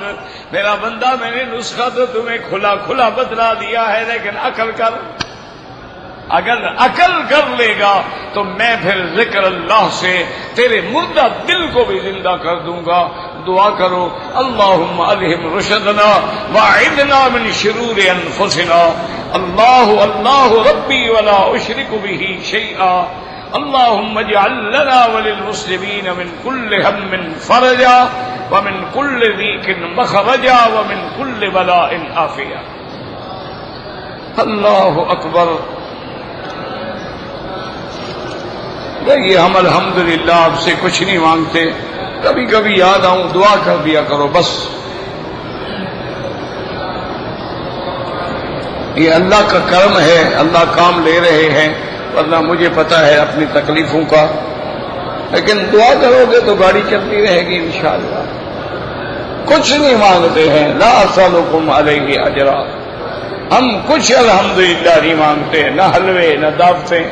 میرا بندہ میں نے نسخہ تو تمہیں کھلا کھلا بتلا دیا ہے، لیکن عقل کر. اگر عقل کر لے گا تو میں پھر ذکر اللہ سے تیرے مردہ دل کو بھی زندہ کر دوں گا. دعا کرو اللہم الہم رشدنا واعذنا من شرور انفسنا. اللہ ربی ولا اشرک بہ شیئا. اللہم اجعل لنا وللمسلمین من کل ہم فرجا ومن کل ضیق مخرجا ومن کل بلاء عافیہ. اللہ اکبر. یہ ہم الحمدللہ آپ سے کچھ نہیں مانگتے، کبھی کبھی یاد آؤں دعا کر دیا کرو بس. یہ اللہ کا کرم ہے، اللہ کام لے رہے ہیں، ورنہ مجھے پتا ہے اپنی تکلیفوں کا. لیکن دعا کرو گے تو گاڑی چلتی رہے گی انشاءاللہ. کچھ نہیں مانگتے ہیں. لا اسألکم علیہ اجرا. ہم کچھ الحمدللہ نہیں مانگتے، نہ حلوے نہ دعوتیں،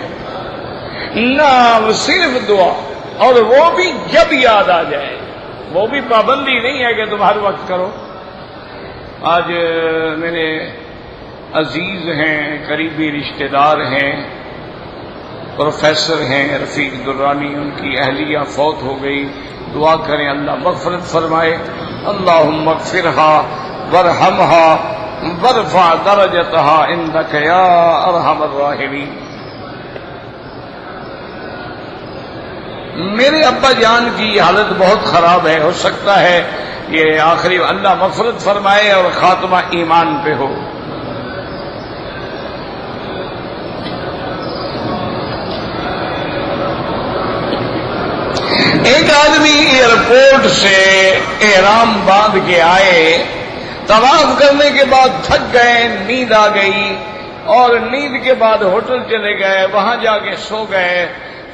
نہ صرف دعا. اور وہ بھی جب یاد آ جائے. وہ بھی پابندی نہیں ہے کہ تم ہر وقت کرو. آج میرے عزیز ہیں، قریبی رشتہ دار ہیں، پروفیسر ہیں رفیق درانی، ان کی اہلیہ فوت ہو گئی. دعا کریں اللہ مغفرت فرمائے. اللہم اغفرها وارحمها وارفع درجتها عندک یا ارحم الراحمین. میرے ابا جان کی حالت بہت خراب ہے، ہو سکتا ہے یہ آخری. اللہ مغفرت فرمائے اور خاتمہ ایمان پہ ہو. ایک آدمی ایئرپورٹ سے احرام باندھ کے آئے، طواف کرنے کے بعد تھک گئے، نیند آ گئی، اور نیند کے بعد ہوٹل چلے گئے، وہاں جا کے سو گئے.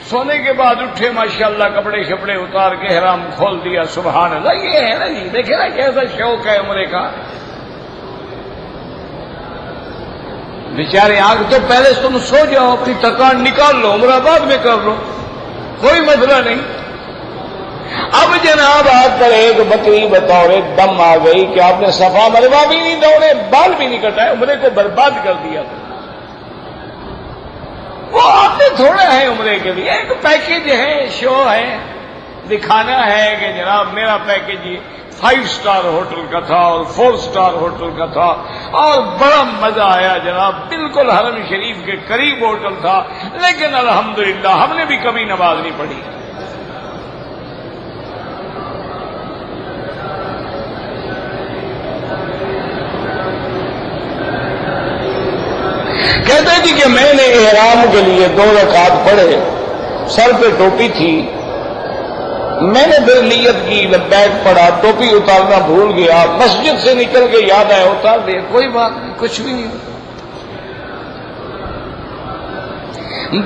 سونے کے بعد اٹھے، ماشاءاللہ کپڑے شپڑے اتار کے احرام کھول دیا. سبحان اللہ. یہ ہے نا جی، دیکھے نا کیسا شوق ہے عمرے کا. بیچارے آگ تو پہلے تم سو جاؤ، اپنی تھکان نکال لو، عمرہ بعد میں کر لو، کوئی مسئلہ نہیں. اب جناب آپ پر ایک بکری بطور دم آ گئی کہ آپ نے صفا مروا بھی نہیں دوڑے، بال بھی نہیں کٹائے، عمرے کو برباد کر دیا. وہ آپ نے تھوڑا ہے عمرے کے لیے، ایک پیکج ہے، شو ہے، دکھانا ہے کہ جناب میرا پیکج 5 سٹار ہوٹل کا تھا اور 4 سٹار ہوٹل کا تھا، اور بڑا مزہ آیا جناب. بالکل حرم شریف کے قریب ہوٹل تھا، لیکن الحمدللہ ہم نے بھی کبھی نماز نہیں پڑھی. کہتے جی کہ میں نے احرام کے لیے 2 رکعت پڑھے، سر پہ ٹوپی تھی، میں نے پھر نیت کی، لبیک پڑھا، ٹوپی اتارنا بھول گیا، مسجد سے نکل کے یاد آیا اتار دیا، کوئی بات نہیں، کچھ بھی نہیں.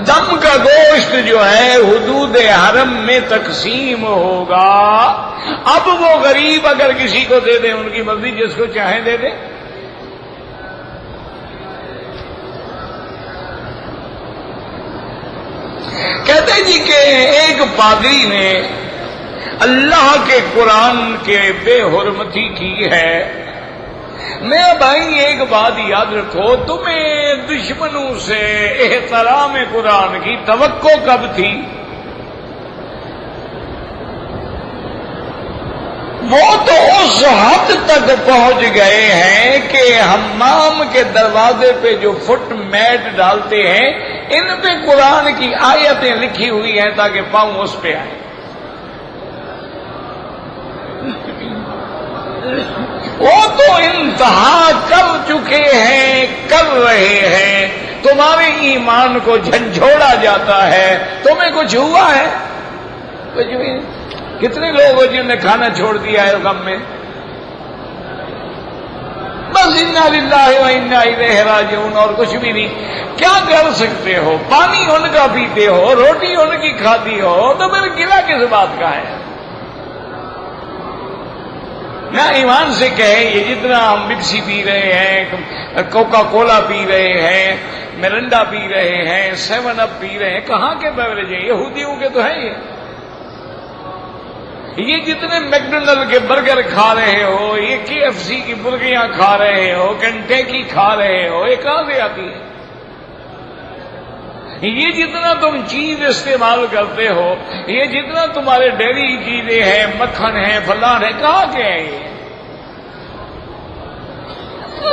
دم کا گوشت جو ہے حدود حرم میں تقسیم ہوگا. اب وہ غریب اگر کسی کو دے دیں، ان کی مرضی، جس کو چاہیں دے دیں. جی کہ ایک پادری نے اللہ کے قرآن کے بے حرمتی کی ہے. میرا بھائی ایک بات یاد رکھو، تمہیں دشمنوں سے احترام قرآن کی توقع کب تھی؟ وہ تو اس حد تک پہنچ گئے ہیں کہ حمام کے دروازے پہ جو فٹ میٹ ڈالتے ہیں ان پہ قرآن کی آیتیں لکھی ہوئی ہیں تاکہ پاؤں اس پہ آئے. وہ تو انتہا کر چکے ہیں، کر رہے ہیں. تمہارے ایمان کو جھنجھوڑا جاتا ہے. تمہیں کچھ ہوا ہے؟ کچھ بھی نہیں. کتنے لوگ ہو جنہوں نے کھانا چھوڑ دیا ہے غم میں؟ بس انا للہ و انا الیہ راجعون، اور کچھ بھی نہیں. کیا کر سکتے ہو؟ پانی ان کا پیتے ہو، روٹی ان کی کھاتی ہو، تو پھر گلہ کس بات کا ہے؟ نہ ایمان سے کہے یہ جتنا ہم مکسی پی رہے ہیں، کوکا کولا پی رہے ہیں، مرنڈا پی رہے ہیں، 7 اپ پی رہے ہیں، کہاں کے بیوریج ہیں؟ یہودیوں کے تو ہیں یہ جتنے میکڈونلڈ کے برگر کھا رہے ہو، یہ KFC کی برگیاں کھا رہے ہو، کنٹیکی کھا رہے ہو، یہ کہاں سے آتی ہے؟ یہ جتنا تم چیز استعمال کرتے ہو، یہ جتنا تمہارے ڈیری چیزیں ہیں، مکھن ہے، فلان ہے، کہاں کے ہیں یہ؟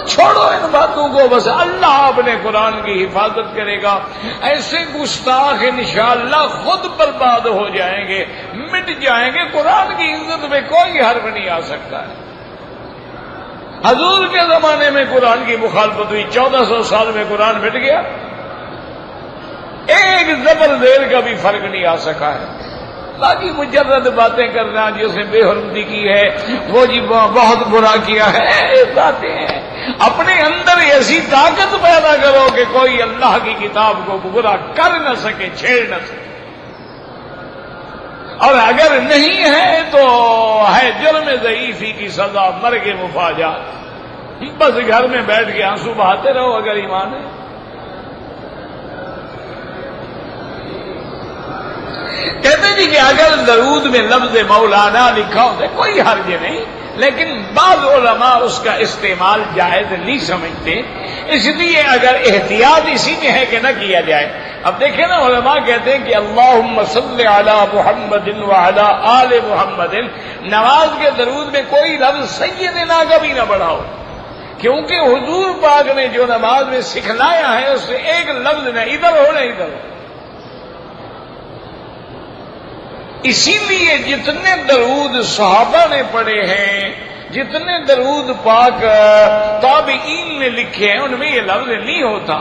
چھوڑو ان باتوں کو. بس اللہ اپنے قرآن کی حفاظت کرے گا. ایسے گستاخ انشاءاللہ خود برباد ہو جائیں گے، مٹ جائیں گے. قرآن کی عزت میں کوئی حرف نہیں آ سکتا ہے. حضور کے زمانے میں قرآن کی مخالفت ہوئی، 1400 سال میں قرآن مٹ گیا. ایک زبر زیر کا بھی فرق نہیں آ سکا ہے. باقی مجرد باتیں کرنا جس نے بے حرمتی کی ہے، وہ جی بہت برا کیا ہے، باتیں ہیں. اپنے اندر ایسی طاقت پیدا کرو کہ کوئی اللہ کی کتاب کو برا کر نہ سکے، چھیڑ نہ سکے. اور اگر نہیں ہے تو ہے جرم ضعیفی کی سزا، مرگ مفاجات. بس گھر میں بیٹھ کے آنسو بہاتے رہو اگر ایمان ہے. کہتے جی کہ اگر درود میں لفظ مولانا لکھا ہوتا کوئی حرج نہیں، لیکن بعض علماء اس کا استعمال جائز نہیں سمجھتے. اس لیے اگر احتیاط اسی میں ہے کہ نہ کیا جائے. اب دیکھیں نا، علماء کہتے ہیں کہ اللہم صلی علی محمد وعلی آل محمد، نماز کے درود میں کوئی لفظ سیدنا کا بھی نہ بڑھاؤ، کیونکہ حضور پاک نے جو نماز میں سکھلایا ہے اس سے ایک لفظ نہ ادھر ہو نہ ادھر ہو. اسی لیے جتنے درود صحابہ نے پڑھے ہیں، جتنے درود پاک تابعین نے لکھے ہیں، ان میں یہ لفظ نہیں ہوتا.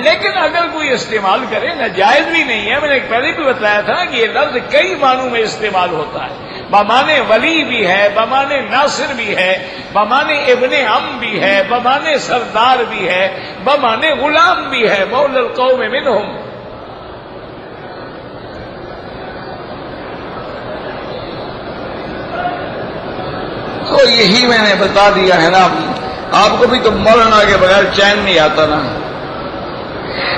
لیکن اگر کوئی استعمال کرے ناجائز بھی نہیں ہے. میں نے پہلے بھی بتایا تھا کہ یہ لفظ کئی معنوں میں استعمال ہوتا ہے. بمانے ولی بھی ہے، بمانے ناصر بھی ہے، بمانے ابن عم بھی ہے، بمانے سردار بھی ہے، بمانے غلام بھی ہے. مولا القوم منہم. تو یہی میں نے بتا دیا ہے نا. آپ کو بھی تو مولانا کے بغیر چین نہیں آتا نا.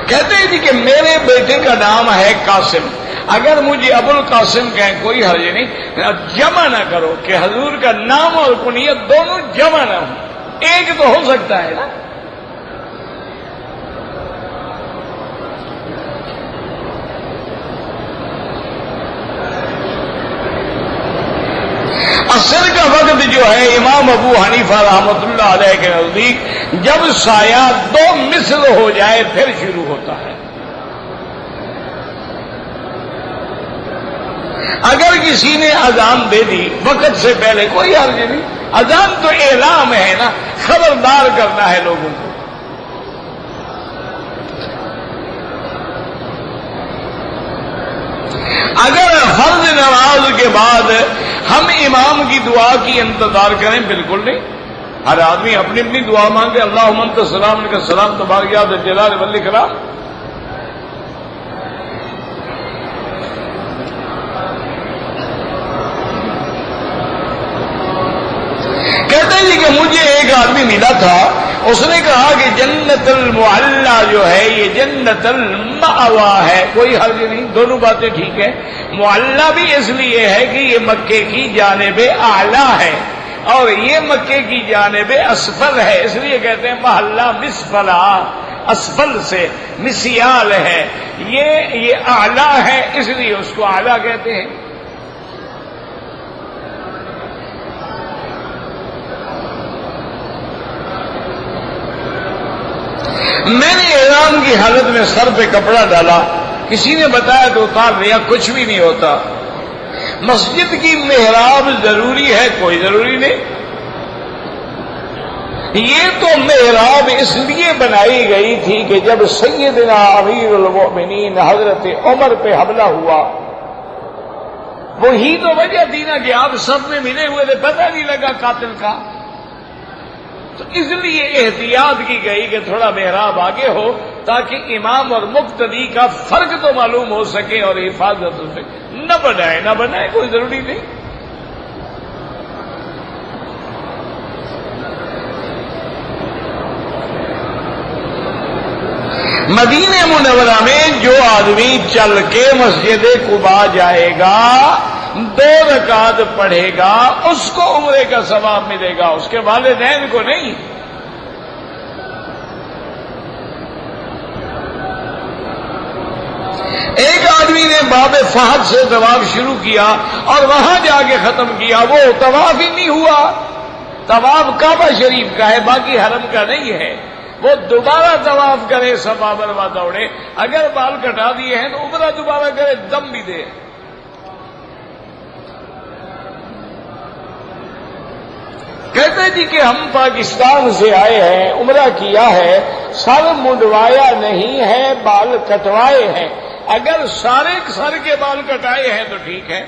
کہتے ہیں جی کہ میرے بیٹے کا نام ہے قاسم، اگر مجھے ابو القاسم کہیں کوئی حرج نہیں، جمع نہ کرو کہ حضور کا نام اور کنیت دونوں جمع نہ ہوں. ایک تو ہو سکتا ہے نا. عصر کا وقت جو ہے امام ابو حنیفہ رحمۃ اللہ علیہ کے نزدیک جب سایہ 2 مثل ہو جائے پھر شروع ہوتا ہے. اگر کسی نے اذان دے دی وقت سے پہلے کوئی حرج نہیں. اذان تو اعلام ہے نا، خبردار کرنا ہے لوگوں کو. اگر فرض نماز کے بعد ہم امام کی دعا کی انتظار کریں، بالکل نہیں. ہر آدمی اپنی اپنی دعا مانگے. اللہم انت السلام علیک السلام تبارک یا ذا الجلال والاکرام. کہتے ہیں جی کہ مجھے ایک آدمی ملا تھا، اس نے کہا کہ جنت المعلا جو ہے یہ جنت المأوا ہے، کوئی حرج نہیں، دونوں باتیں ٹھیک ہے۔ معلا بھی اس لیے ہے کہ یہ مکے کی جانب اعلی ہے اور یہ مکے کی جانب اسفل ہے، اس لیے کہتے ہیں محلہ مسفلا، اسفل سے مسیال ہے، یہ اعلی ہے اس لیے اس کو اعلی کہتے ہیں۔ میں نے احرام کی حالت میں سر پہ کپڑا ڈالا، کسی نے بتایا تو اتار لیا، کچھ بھی نہیں ہوتا۔ مسجد کی محراب ضروری ہے؟ کوئی ضروری نہیں۔ یہ تو محراب اس لیے بنائی گئی تھی کہ جب سیدنا امیر المؤمنین حضرت عمر پہ حملہ ہوا، وہی تو وجہ تھی نا کہ آپ سب میں ملے ہوئے تھے، پتہ نہیں لگا قاتل کا، تو اس لیے احتیاط کی گئی کہ تھوڑا محراب آگے ہو تاکہ امام اور مقتدی کا فرق تو معلوم ہو سکے اور حفاظت ہو سکے۔ نہ بنائے کوئی ضروری نہیں۔ مدینہ منورہ میں جو آدمی چل کے مسجد قباء جائے گا، 2 رکعت پڑھے گا، اس کو عمرے کا ثواب ملے گا، اس کے والدین کو نہیں۔ ایک آدمی نے باب فہد سے طواف شروع کیا اور وہاں جا کے ختم کیا، وہ طواف ہی نہیں ہوا۔ طواف کعبہ شریف کا ہے، باقی حرم کا نہیں ہے۔ وہ دوبارہ طواف کرے، صفا مروا دوڑے، اگر بال کٹا دیے ہیں تو عمرہ دوبارہ کرے، دم بھی دے۔ کہتے جی کہ ہم پاکستان سے آئے ہیں، عمرہ کیا ہے، سر منڈوایا نہیں ہے، بال کٹوائے ہیں۔ اگر سارے سر کے بال کٹائے ہیں تو ٹھیک ہے،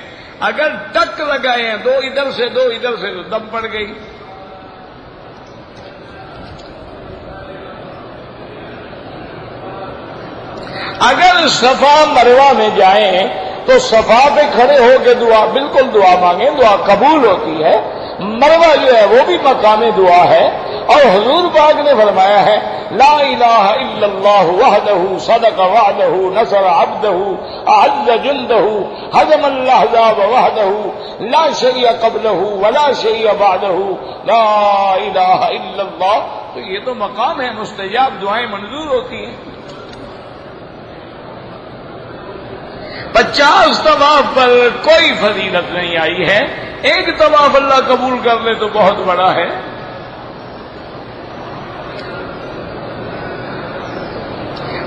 اگر ٹک لگائے ہیں، 2 ادھر سے 2 ادھر سے، تو دم پڑ گئی۔ اگر صفا مروا میں جائیں تو صفا پہ کھڑے ہو کے دعا، بالکل دعا مانگیں، دعا قبول ہوتی ہے۔ مروا جو ہے وہ بھی مقام دعا ہے، اور حضور پاک نے فرمایا ہے لا الہ الا اللہ وحدہ صدق وعدہ نصر عبدہ اعز جندہ ہزم الاحزاب وحدہ لا شیء قبلہ ولا شیء بعدہ لا الہ الا اللہ۔ تو یہ تو مقام ہے، مستجاب دعائیں منظور ہوتی ہیں۔ 50 طواف پر کوئی فضیلت نہیں آئی ہے، ایک طواف اللہ قبول کر لے تو بہت بڑا ہے۔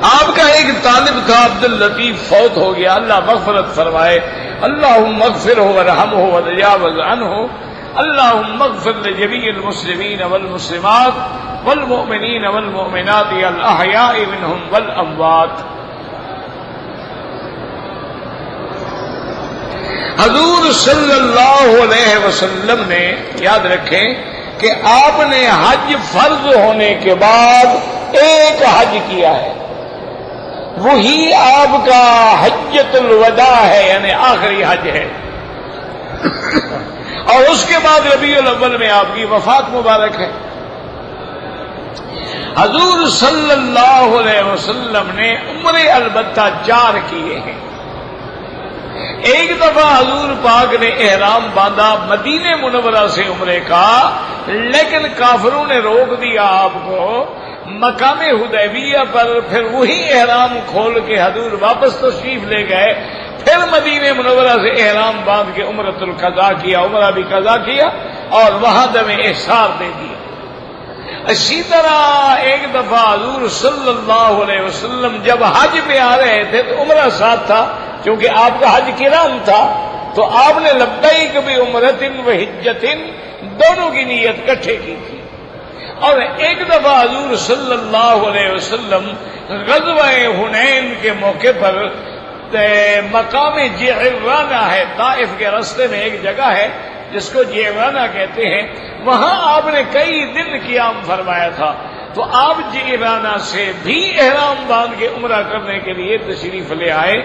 آپ کا ایک طالب تھا عبد اللطیف، فوت ہو گیا، اللہ مغفرت فرمائے۔ اللہم اغفرہ ورحمہ وتجاوز عنہ، اللہم اغفر لجمیع المسلمین والمسلمات والمؤمنین والمؤمنات الاحیاء منہم والاموات۔ حضور صلی اللہ علیہ وسلم نے، یاد رکھیں کہ آپ نے حج فرض ہونے کے بعد ایک حج کیا ہے، وہی آپ کا حجۃ الوداع ہے، یعنی آخری حج ہے، اور اس کے بعد ربیع الاول میں آپ کی وفات مبارک ہے۔ حضور صلی اللہ علیہ وسلم نے عمرے البتہ 4 کیے ہیں۔ ایک دفعہ حضور پاک نے احرام باندھا مدینہ منورہ سے عمرے کا، لیکن کافروں نے روک دیا آپ کو مقام حدیبیہ پر، پھر وہی احرام کھول کے حضور واپس تشریف لے گئے، پھر مدینہ منورہ سے احرام باندھ کے عمرۃ القضاء کیا، عمرہ بھی قضا کیا اور وہاں دم احصار دے دیا۔ اسی طرح ایک دفعہ حضور صلی اللہ علیہ وسلم جب حج پہ آ رہے تھے تو عمرہ ساتھ تھا، کیونکہ آپ کا حج کرام تھا، تو آپ نے لبیک بعمرۃ و حجۃ دونوں کی نیت اکٹھے کی تھی۔ اور ایک دفعہ حضور صلی اللہ علیہ وسلم غزوہ حنین کے موقع پر مقام جعرانہ ہے، طائف کے راستے میں ایک جگہ ہے جس کو جعرانہ کہتے ہیں، وہاں آپ نے کئی دن قیام فرمایا تھا، تو آپ جعرانہ سے بھی احرام باندھ کے عمرہ کرنے کے لیے تشریف لے آئے۔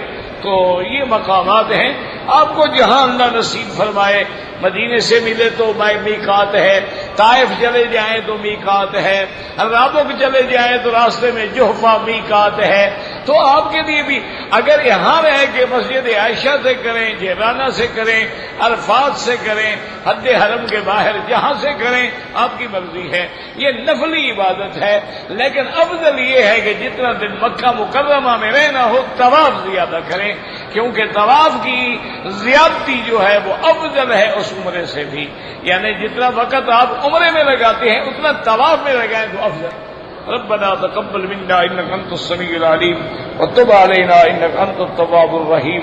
تو یہ مقامات ہیں آپ کو جہاں اللہ نصیب فرمائے، مدینے سے ملے تو میقات ہے، طائف چلے جائیں تو میقات ہے، رابق چلے جائیں تو راستے میں جحفہ میقات ہے۔ تو آپ کے لیے بھی اگر یہاں رہ کے مسجد عائشہ سے کریں، جیرانہ سے کریں، عرفات سے کریں، حد حرم کے باہر جہاں سے کریں، آپ کی مرضی ہے، یہ نفلی عبادت ہے۔ لیکن افضل یہ ہے کہ جتنا دن مکہ مکرمہ میں رہنا ہو طواف زیادہ کریں، کیونکہ طواف کی زیادتی جو ہے وہ افضل ہے اس عمرے سے بھی، یعنی جتنا وقت آپ عمرے میں لگاتے ہیں اتنا طواف میں لگائیں تو افضل۔ ربنا تقبل منا انك انت السميع العليم وتب علينا انك انت التواب الرحيم۔